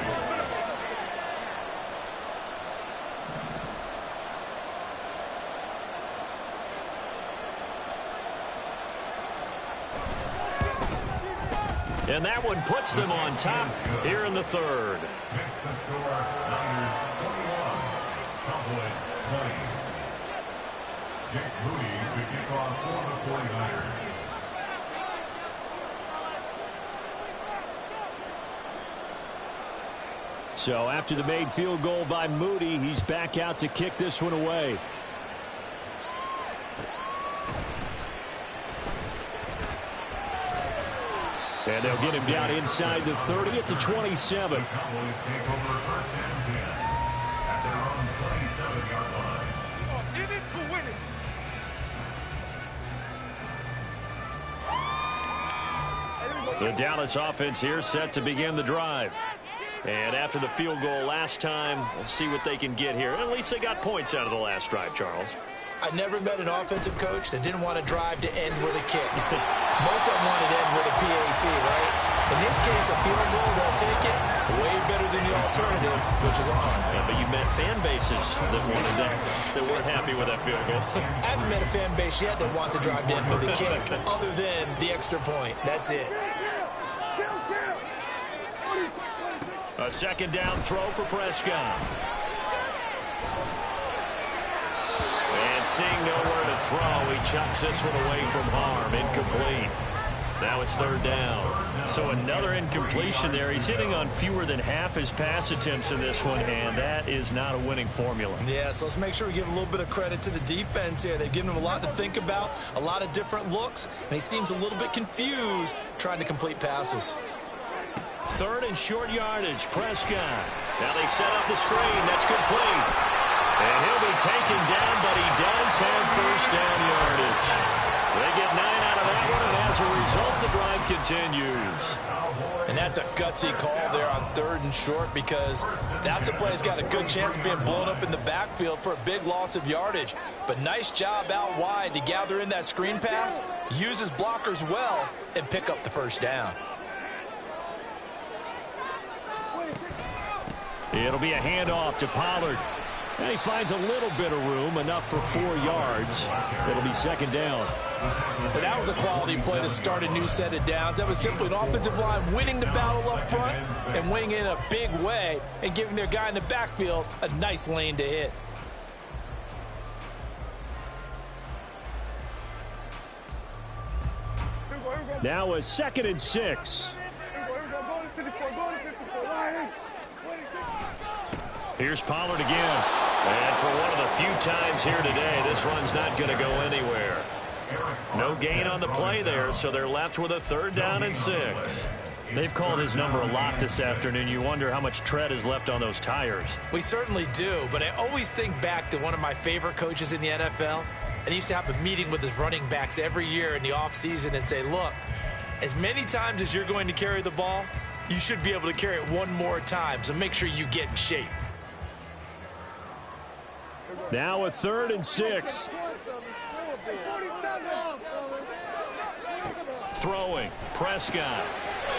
And that one puts them on top here in the 3rd. Next to score, Niners 21, Cowboys 20. Jake Moody to kick off for the 49ers. So after the made field goal by Moody, he's back out to kick this one away. And they'll get him down inside the 30 at the 27. The Cowboys take over first and 10 at their own 27-yard line. In it to win it. The Dallas offense here set to begin the drive. And after the field goal last time, we'll see what they can get here. At least they got points out of the last drive, Charles. I never met an offensive coach that didn't want to drive to end with a kick. Most of them wanted to end with a PAT, right? In this case, a field goal, they'll take it. Way better than the alternative, which is a punt. Yeah, but you met fan bases that wanted that weren't happy with that field goal. I haven't met a fan base yet that wants to drive to end with a kick, other than the extra point. That's it. A second down throw for Prescott. And seeing nowhere to throw, he chucks this one away from harm. Incomplete. Now it's third down. So another incompletion there. He's hitting on fewer than half his pass attempts in this one, and that is not a winning formula. Yeah, so let's make sure we give a little bit of credit to the defense here. They've given him a lot to think about, a lot of different looks, and he seems a little bit confused trying to complete passes. Third and short yardage, Prescott. Now they set up the screen. That's complete. And he'll be taken down, but he does have first down yardage. They get 9 out of that one, and as a result, the drive continues. And that's a gutsy call there on third and short, because that's a play that's got a good chance of being blown up in the backfield for a big loss of yardage. But nice job out wide to gather in that screen pass, use his blockers well, and pick up the first down. It'll be a handoff to Pollard. And he finds a little bit of room, enough for 4 yards. It'll be second down. And that was a quality play to start a new set of downs. That was simply an offensive line winning the battle up front and winning in a big way and giving their guy in the backfield a nice lane to hit. Now a 2nd and 6. Here's Pollard again. And for one of the few times here today, this run's not going to go anywhere. No gain on the play there, so they're left with a 3rd down and 6. They've called his number a lot this afternoon. You wonder how much tread is left on those tires. We certainly do, but I always think back to one of my favorite coaches in the NFL. And he used to have a meeting with his running backs every year in the offseason and say, look, as many times as you're going to carry the ball, you should be able to carry it one more time, so make sure you get in shape. Now a 3rd and 6. Throwing. Prescott.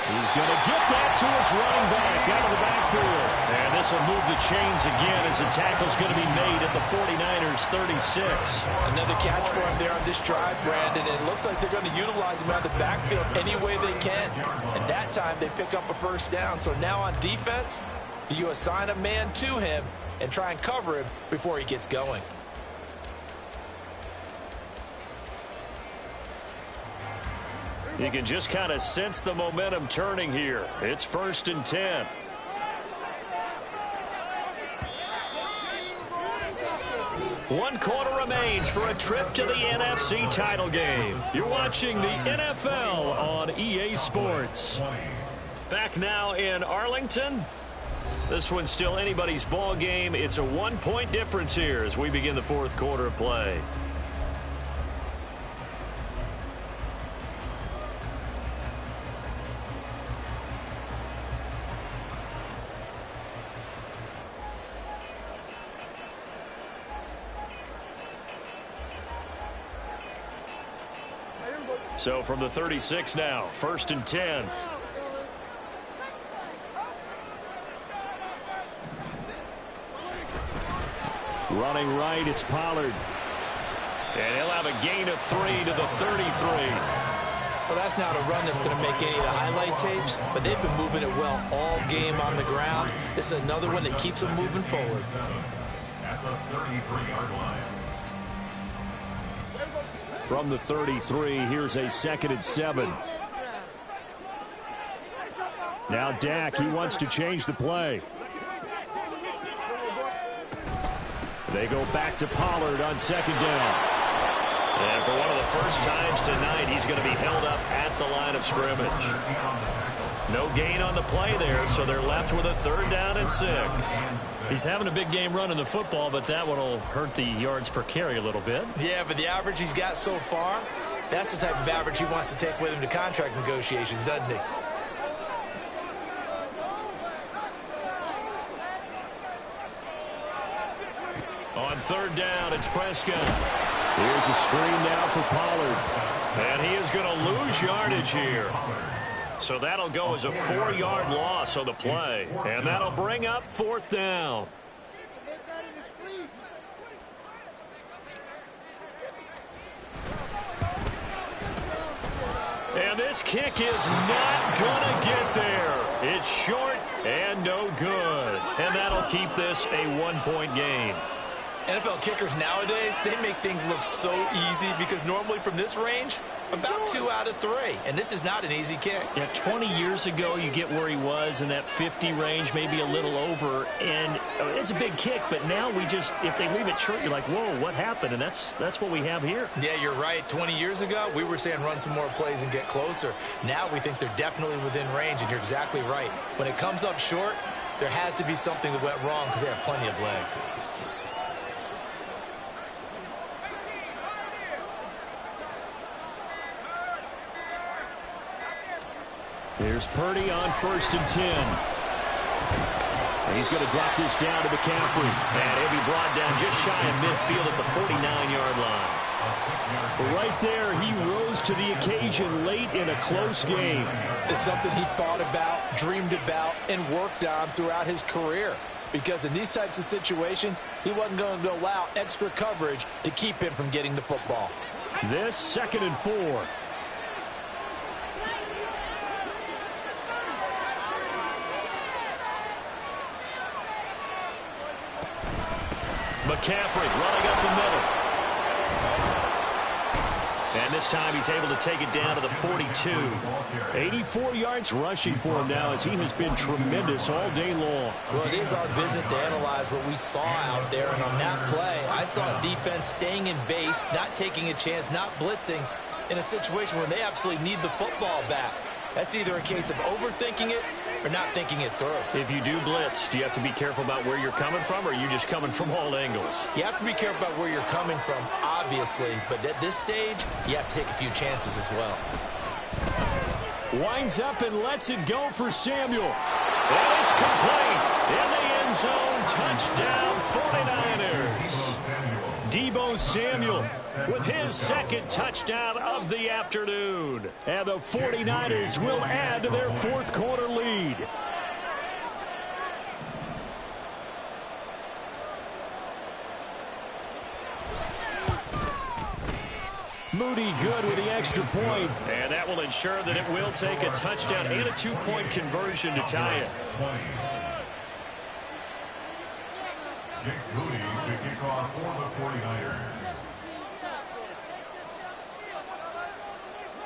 He's going to get that to his running back out of the backfield. And this will move the chains again as the tackle's going to be made at the 49ers 36. Another catch for him there on this drive, Brandon. And it looks like they're going to utilize him out of the backfield any way they can. And that time they pick up a first down. So now on defense, do you assign a man to him and try and cover him before he gets going? You can just kind of sense the momentum turning here. It's 1st and 10. One quarter remains for a trip to the NFC title game. You're watching the NFL on EA Sports. Back now in Arlington. This one's still anybody's ball game. It's a 1-point difference here as we begin the 4th quarter of play. So from the 36 now, 1st and 10. Running right, it's Pollard. And he'll have a gain of 3 to the 33. Well, that's not a run that's going to make any of the highlight tapes, but they've been moving it well all game on the ground. This is another one that keeps them moving forward. At the 33-yard line. From the 33, here's a 2nd and 7. Now Dak, he wants to change the play. They go back to Pollard on second down. And for one of the first times tonight, he's going to be held up at the line of scrimmage. No gain on the play there, so they're left with a 3rd down and 6. He's having a big game running the football, but that one will hurt the yards per carry a little bit. Yeah, but the average he's got so far, that's the type of average he wants to take with him to contract negotiations, doesn't he? On 3rd down, it's Prescott. Here's a screen now for Pollard. And he is going to lose yardage here. So that'll go as a 4-yard loss on the play. And that'll bring up 4th down. And this kick is not going to get there. It's short and no good. And that'll keep this a 1-point game. NFL kickers nowadays, they make things look so easy because normally from this range, about 2 out of 3. And this is not an easy kick. Yeah, 20 years ago, you get where he was in that 50 range, maybe a little over. And it's a big kick, but now we just, if they leave it short, you're like, whoa, what happened? And that's what we have here. Yeah, you're right. 20 years ago, we were saying run some more plays and get closer. Now we think they're definitely within range, and you're exactly right. When it comes up short, there has to be something that went wrong because they have plenty of leg. Here's Purdy on 1st and 10. And he's going to drop this down to McCaffrey. And he'll be brought down just shy of midfield at the 49-yard line. Right there, he rose to the occasion late in a close game. It's something he thought about, dreamed about, and worked on throughout his career. Because in these types of situations, he wasn't going to allow extra coverage to keep him from getting the football. This 2nd and 4. McCaffrey running up the middle. And this time he's able to take it down to the 42. 84 yards rushing for him now as he has been tremendous all day long. Well, it is our business to analyze what we saw out there. And on that play, I saw defense staying in base, not taking a chance, not blitzing in a situation where they absolutely need the football back. That's either a case of overthinking it or not thinking it through. If you do blitz, do you have to be careful about where you're coming from, or are you just coming from all angles? You have to be careful about where you're coming from, obviously, but at this stage, you have to take a few chances as well. Winds up and lets it go for Samuel. And it's complete. In the end zone, touchdown 49ers. Deebo Samuel with his 2nd touchdown of the afternoon. And the 49ers will add to their 4th quarter lead. Moody good with the extra point. And that will ensure that it will take a touchdown and a 2-point conversion to tie it. Jake Moody to kick off for the 49ers.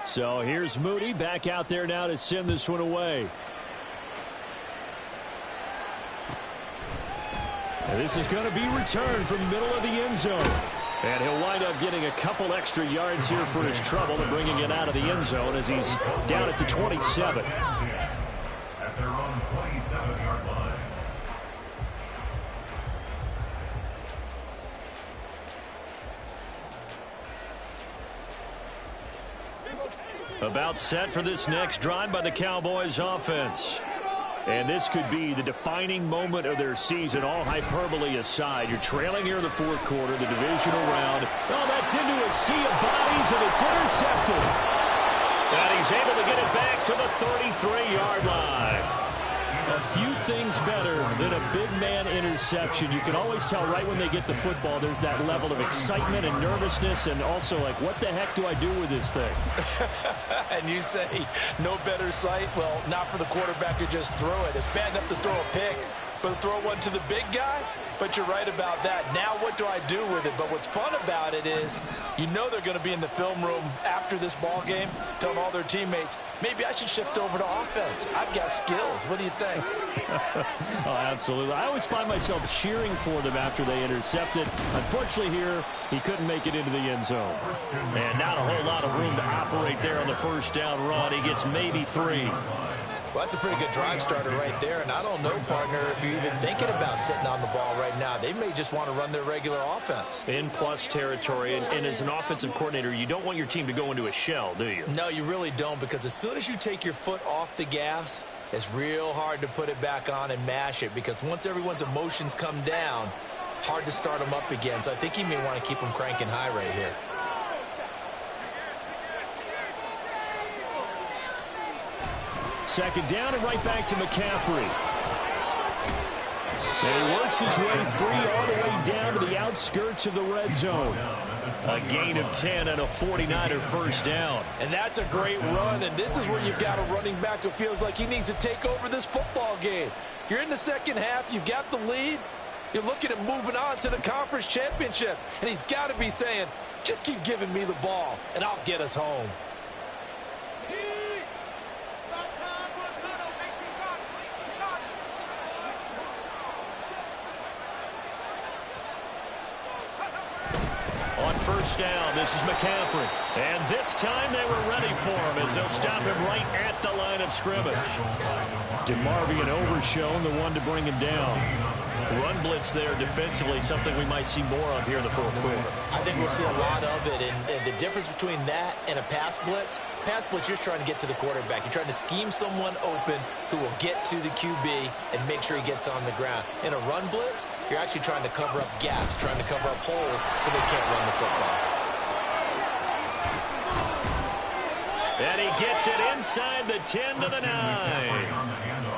So here's Moody back out there now to send this one away. And this is going to be returned from the middle of the end zone. And he'll wind up getting a couple extra yards here for his trouble and bringing it out of the end zone as he's down at the 27. At their own 27-yard line. About set for this next drive by the Cowboys offense. And this could be the defining moment of their season, all hyperbole aside. You're trailing here in the 4th quarter, the divisional round. Oh, that's into a sea of bodies, and it's intercepted. And he's able to get it back to the 33-yard line. A few things better than a big man interception. You can always tell right when they get the football, there's that level of excitement and nervousness, and also like, what the heck do I do with this thing? And you say no better sight? Well, not for the quarterback to just throw it. It's bad enough to throw a pick, but throw one to the big guy. But you're right about that. Now what do I do with it? But what's fun about it is you know they're going to be in the film room after this ball game telling all their teammates, maybe I should shift over to offense. I've got skills. What do you think? Oh, absolutely. I always find myself cheering for them after they intercept it. Unfortunately here, he couldn't make it into the end zone. And not a whole lot of room to operate there on the first down run. He gets maybe 3. Well, that's a pretty good drive starter right there. And I don't know, partner, if you're even thinking about sitting on the ball right now. They may just want to run their regular offense. In plus territory. And as an offensive coordinator, you don't want your team to go into a shell, do you? No, you really don't, because as soon as you take your foot off the gas, it's real hard to put it back on and mash it, because once everyone's emotions come down, hard to start them up again. So I think he may want to keep them cranking high right here. Second down and right back to McCaffrey. And he works his way free all the way down to the outskirts of the red zone. A gain of 10 and a 49er first down. And that's a great run, and this is where you've got a running back who feels like he needs to take over this football game. You're in the second half, you've got the lead, you're looking at moving on to the conference championship, and he's got to be saying, just keep giving me the ball, and I'll get us home. On first down, this is McCaffrey. And this time they were ready for him as they'll stop him right at the line of scrimmage. DeMarvion Overshown, the one to bring him down. Run blitz there defensively, something we might see more of here in the fourth quarter. I think we'll see a lot of it, and the difference between that and a pass blitz, you're trying to get to the quarterback. You're trying to scheme someone open who will get to the QB and make sure he gets on the ground. In a run blitz, you're actually trying to cover up gaps, trying to cover up holes so they can't run the football. And he gets it inside the 10 to the 9.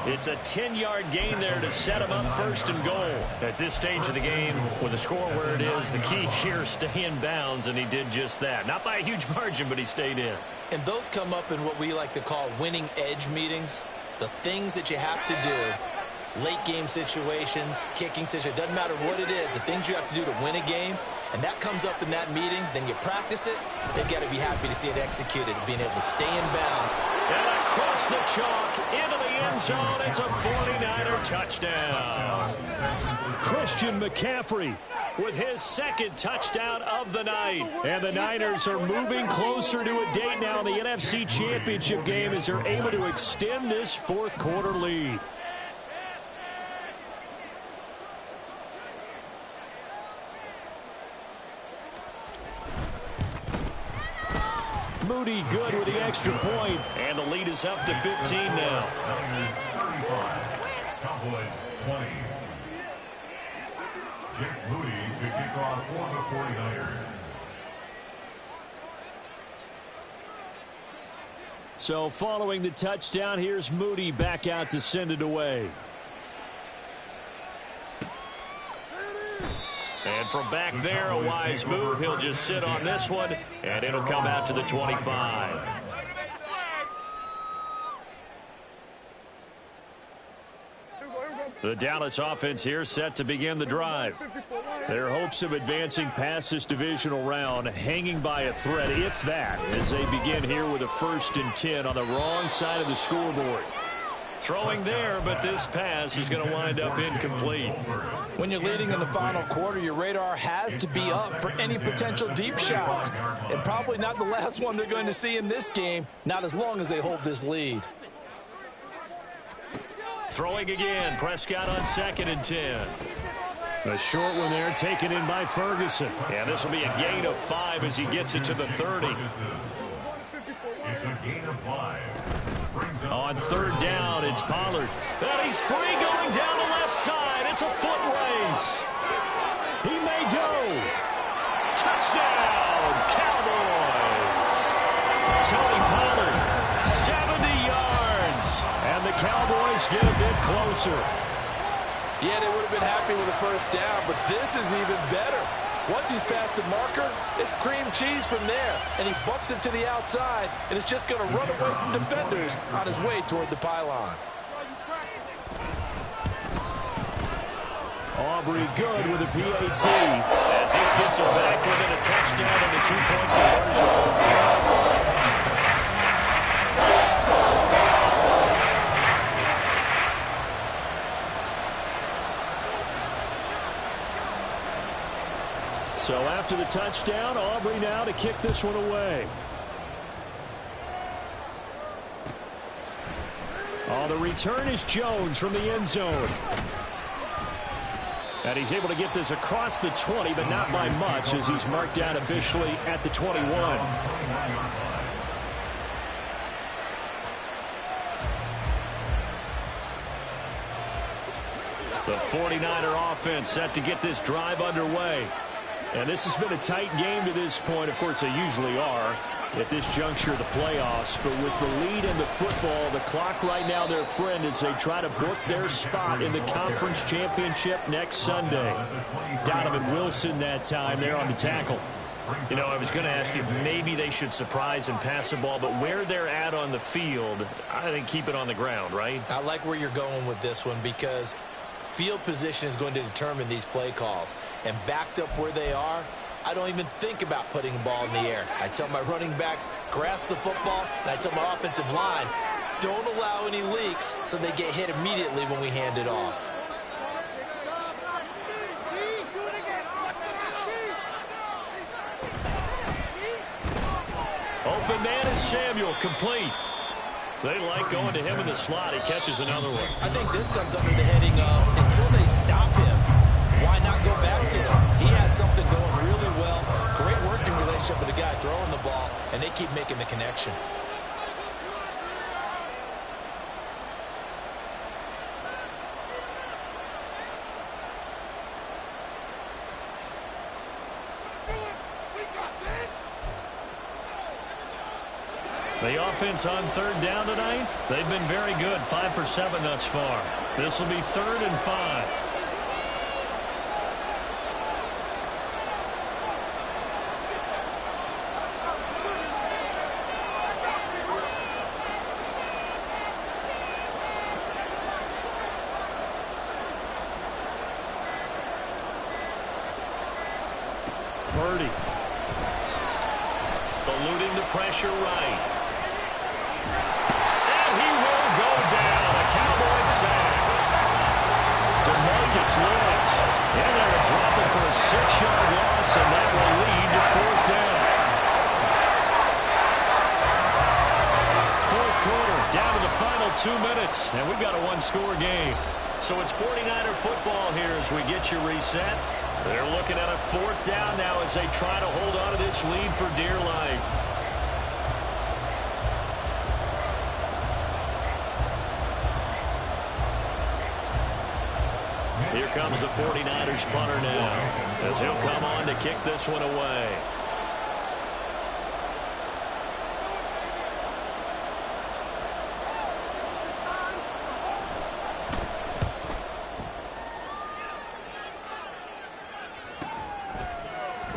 It's a 10-yard gain there to set him up first and goal. At this stage of the game, with the score where it is, the key here is stay in bounds, and he did just that. Not by a huge margin, but he stayed in. And those come up in what we like to call winning edge meetings. The things that you have to do, late game situations, kicking situations, doesn't matter what it is, the things you have to do to win a game, and that comes up in that meeting, then you practice it, they've got to be happy to see it executed, being able to stay in bounds. And across the chalk, into the end zone, it's a 49er touchdown. Christian McCaffrey with his second touchdown of the night. And the Niners are moving closer to a date now in the NFC Championship game as they're able to extend this fourth quarter lead. Moody good with the extra point, and the lead is up to 15 now. Cowboys 20. Jake Moody to kick off for the 49ers. So following the touchdown, here's Moody back out to send it away. And from back there, a wise move. He'll just sit on this one, and it'll come out to the 25. The Dallas offense here set to begin the drive. Their hopes of advancing past this divisional round hanging by a thread, if that, as they begin here with a 1st and 10 on the wrong side of the scoreboard. Throwing there, but this pass is going to wind up incomplete. When you're leading in the final quarter, your radar has to be up for any potential deep shots. And probably not the last one they're going to see in this game, not as long as they hold this lead. Throwing again, Prescott on 2nd and 10. A short one there taken in by Ferguson. And this will be a gain of 5 as he gets it to the 30. It's a gain of 5. On 3rd down, it's Pollard. And he's free going down the left side. It's a foot race. He may go. Touchdown, Cowboys. Tony Pollard, 70 yards. And the Cowboys get a bit closer. Yeah, they would have been happy with the first down, but this is even better. Once he's past the marker, it's cream cheese from there. And he bumps it to the outside, and it's just going to run away from defenders on his way toward the pylon. Aubrey good with a PAT as this gets him back within a touchdown and a 2-point conversion. So after the touchdown, Aubrey now to kick this one away. Oh, the return is Jones from the end zone. And he's able to get this across the 20, but not by much as he's marked down officially at the 21. The 49er offense set to get this drive underway. And this has been a tight game to this point. Of course, they usually are at this juncture of the playoffs. But with the lead in the football, the clock right now their friend as they try to book their spot in the conference championship next Sunday. Donovan Wilson that time there on the tackle. You know, I was going to ask you if maybe they should surprise and pass the ball, but where they're at on the field, I think keep it on the ground, right? I like where you're going with this one because field position is going to determine these play calls. And backed up where they are, I don't even think about putting the ball in the air. I tell my running backs, grasp the football, and I tell my offensive line, don't allow any leaks so they get hit immediately when we hand it off. Open man is Samuel, complete. They like going to him in the slot. He catches another one. I think this comes under the heading of until they stop him, why not go back to him? He has something going really well. Great working relationship with the guy throwing the ball, and they keep making the connection. The offense on third down tonight, they've been very good, 5 for 7 thus far. This will be 3rd and 5. Purdy eluding the pressure right. Lawrence in there dropping for a 6-yard loss, and that will lead to 4th down. 4th quarter, down to the final 2 minutes, and we've got a one-score game. So it's 49er football here as we get you reset. They're looking at a 4th down now as they try to hold on to this lead for dear life. Here comes the 49ers punter now as he'll come on to kick this one away.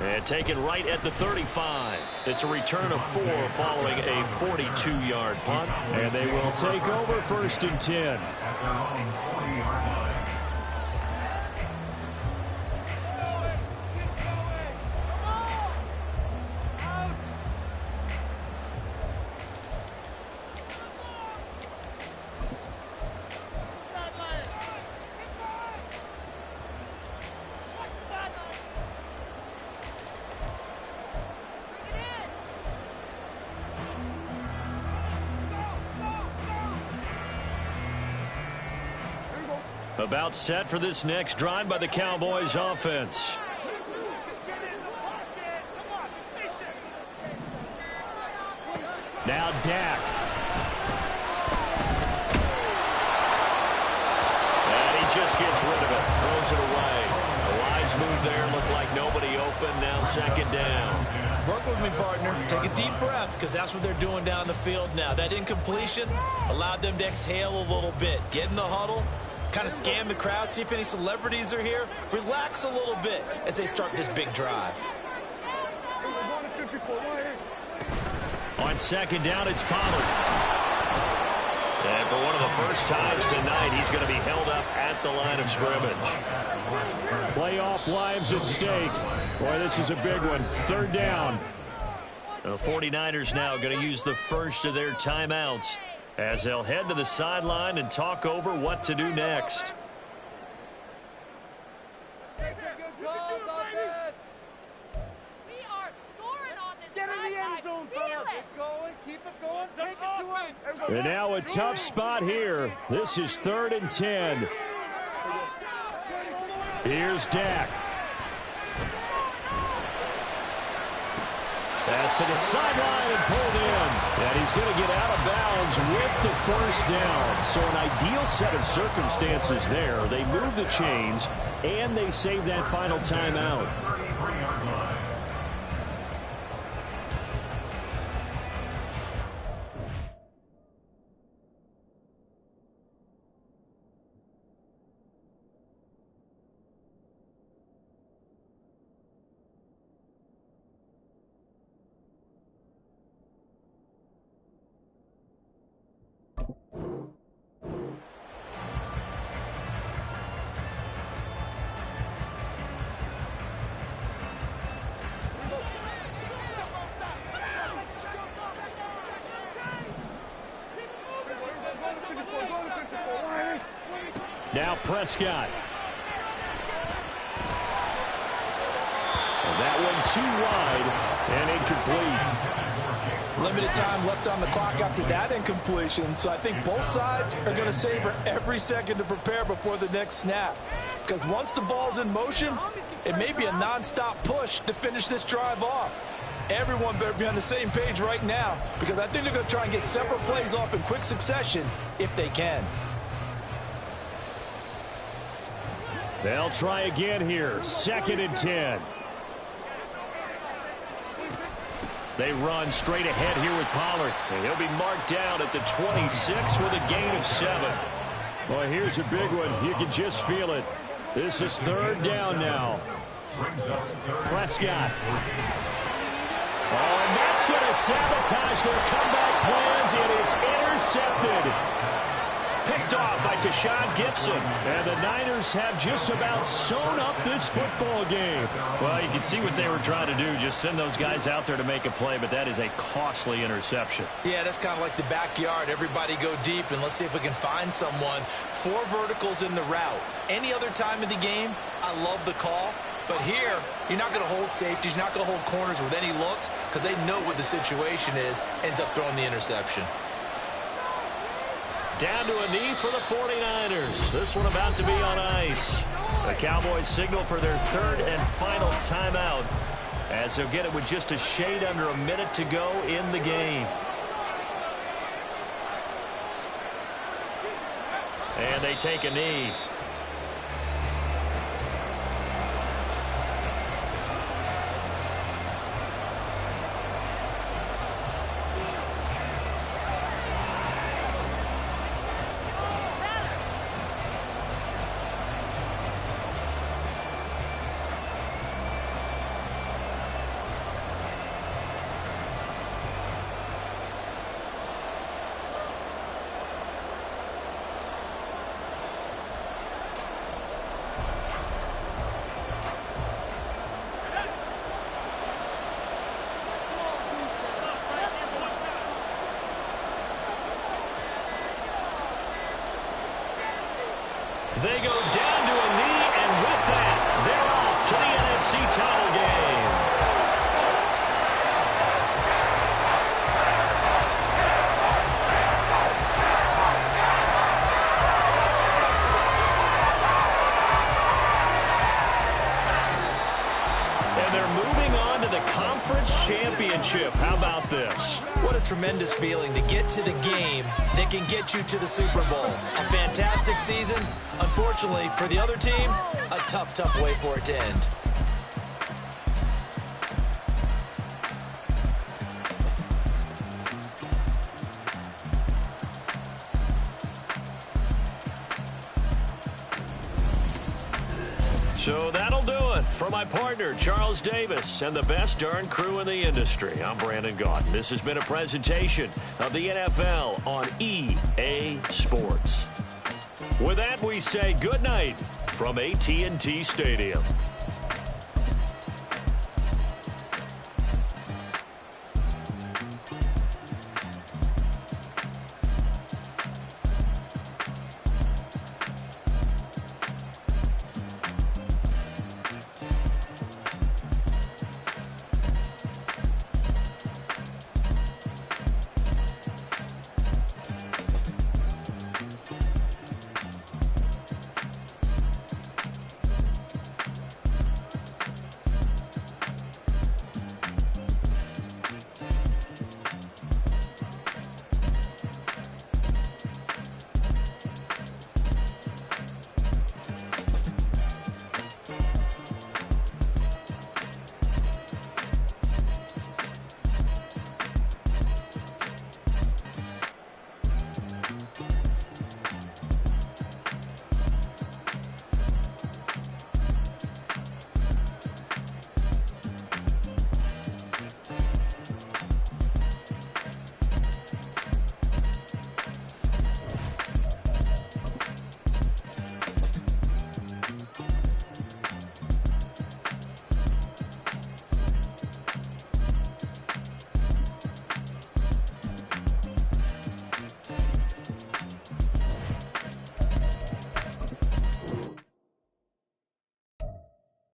And taken right at the 35. It's a return of 4 following a 42-yard punt. And they will take over 1st and 10. About set for this next drive by the Cowboys offense. Now Dak. And he just gets rid of it. Throws it away. A wise move there. Looked like nobody open. Now 2nd down. Work with me, partner. Take a deep breath because that's what they're doing down the field now. That incompletion allowed them to exhale a little bit. Get in the huddle. Kind of scan the crowd, see if any celebrities are here. Relax a little bit as they start this big drive. On 2nd down, it's Pollard. And for one of the first times tonight, he's going to be held up at the line of scrimmage. Playoff lives at stake. Boy, this is a big one. Third down. The 49ers now going to use the first of their timeouts as they'll head to the sideline and talk over what to do next. And now a tough spot here. This is 3rd and 10. Here's Dak. Pass to the sideline and pulled in. And he's going to get out of bounds with the first down. So an ideal set of circumstances there. They move the chains, and they save that final timeout. Now Prescott. And that one too wide and incomplete. Limited time left on the clock after that incompletion, so I think both sides are going to savor every second to prepare before the next snap. Because once the ball's in motion, it may be a non-stop push to finish this drive off. Everyone better be on the same page right now, because I think they're going to try and get several plays off in quick succession if they can. They'll try again here. 2nd and 10. They run straight ahead here with Pollard. And he'll be marked down at the 26 with a gain of 7. Boy, here's a big one. You can just feel it. This is 3rd down now. Prescott. Oh, and that's going to sabotage their comeback plans. It is intercepted. Picked off by Tashawn Gibson. And the Niners have just about sewn up this football game. Well, you can see what they were trying to do, just send those guys out there to make a play, but that is a costly interception. Yeah, that's kind of like the backyard. Everybody go deep, and let's see if we can find someone. 4 verticals in the route. Any other time of the game, I love the call. But here, you're not going to hold safeties, you're not going to hold corners with any looks, because they know what the situation is, ends up throwing the interception. Down to a knee for the 49ers. This one about to be on ice. The Cowboys signal for their 3rd and final timeout, as they'll get it with just a shade under a minute to go in the game. And they take a knee. They go down to a knee, and with that, they're off to the NFC title game. And they're moving on to the conference championship. How about this? What a tremendous feeling to get to the game that can get you to the Super Bowl. A fantastic season. Unfortunately, for the other team, a tough, tough way for it to end. So that'll do it For my partner, Charles Davis, and the best darn crew in the industry, I'm Brandon Gaudin. This has been a presentation of the NFL on EA Sports. With that, we say good night from AT&T Stadium.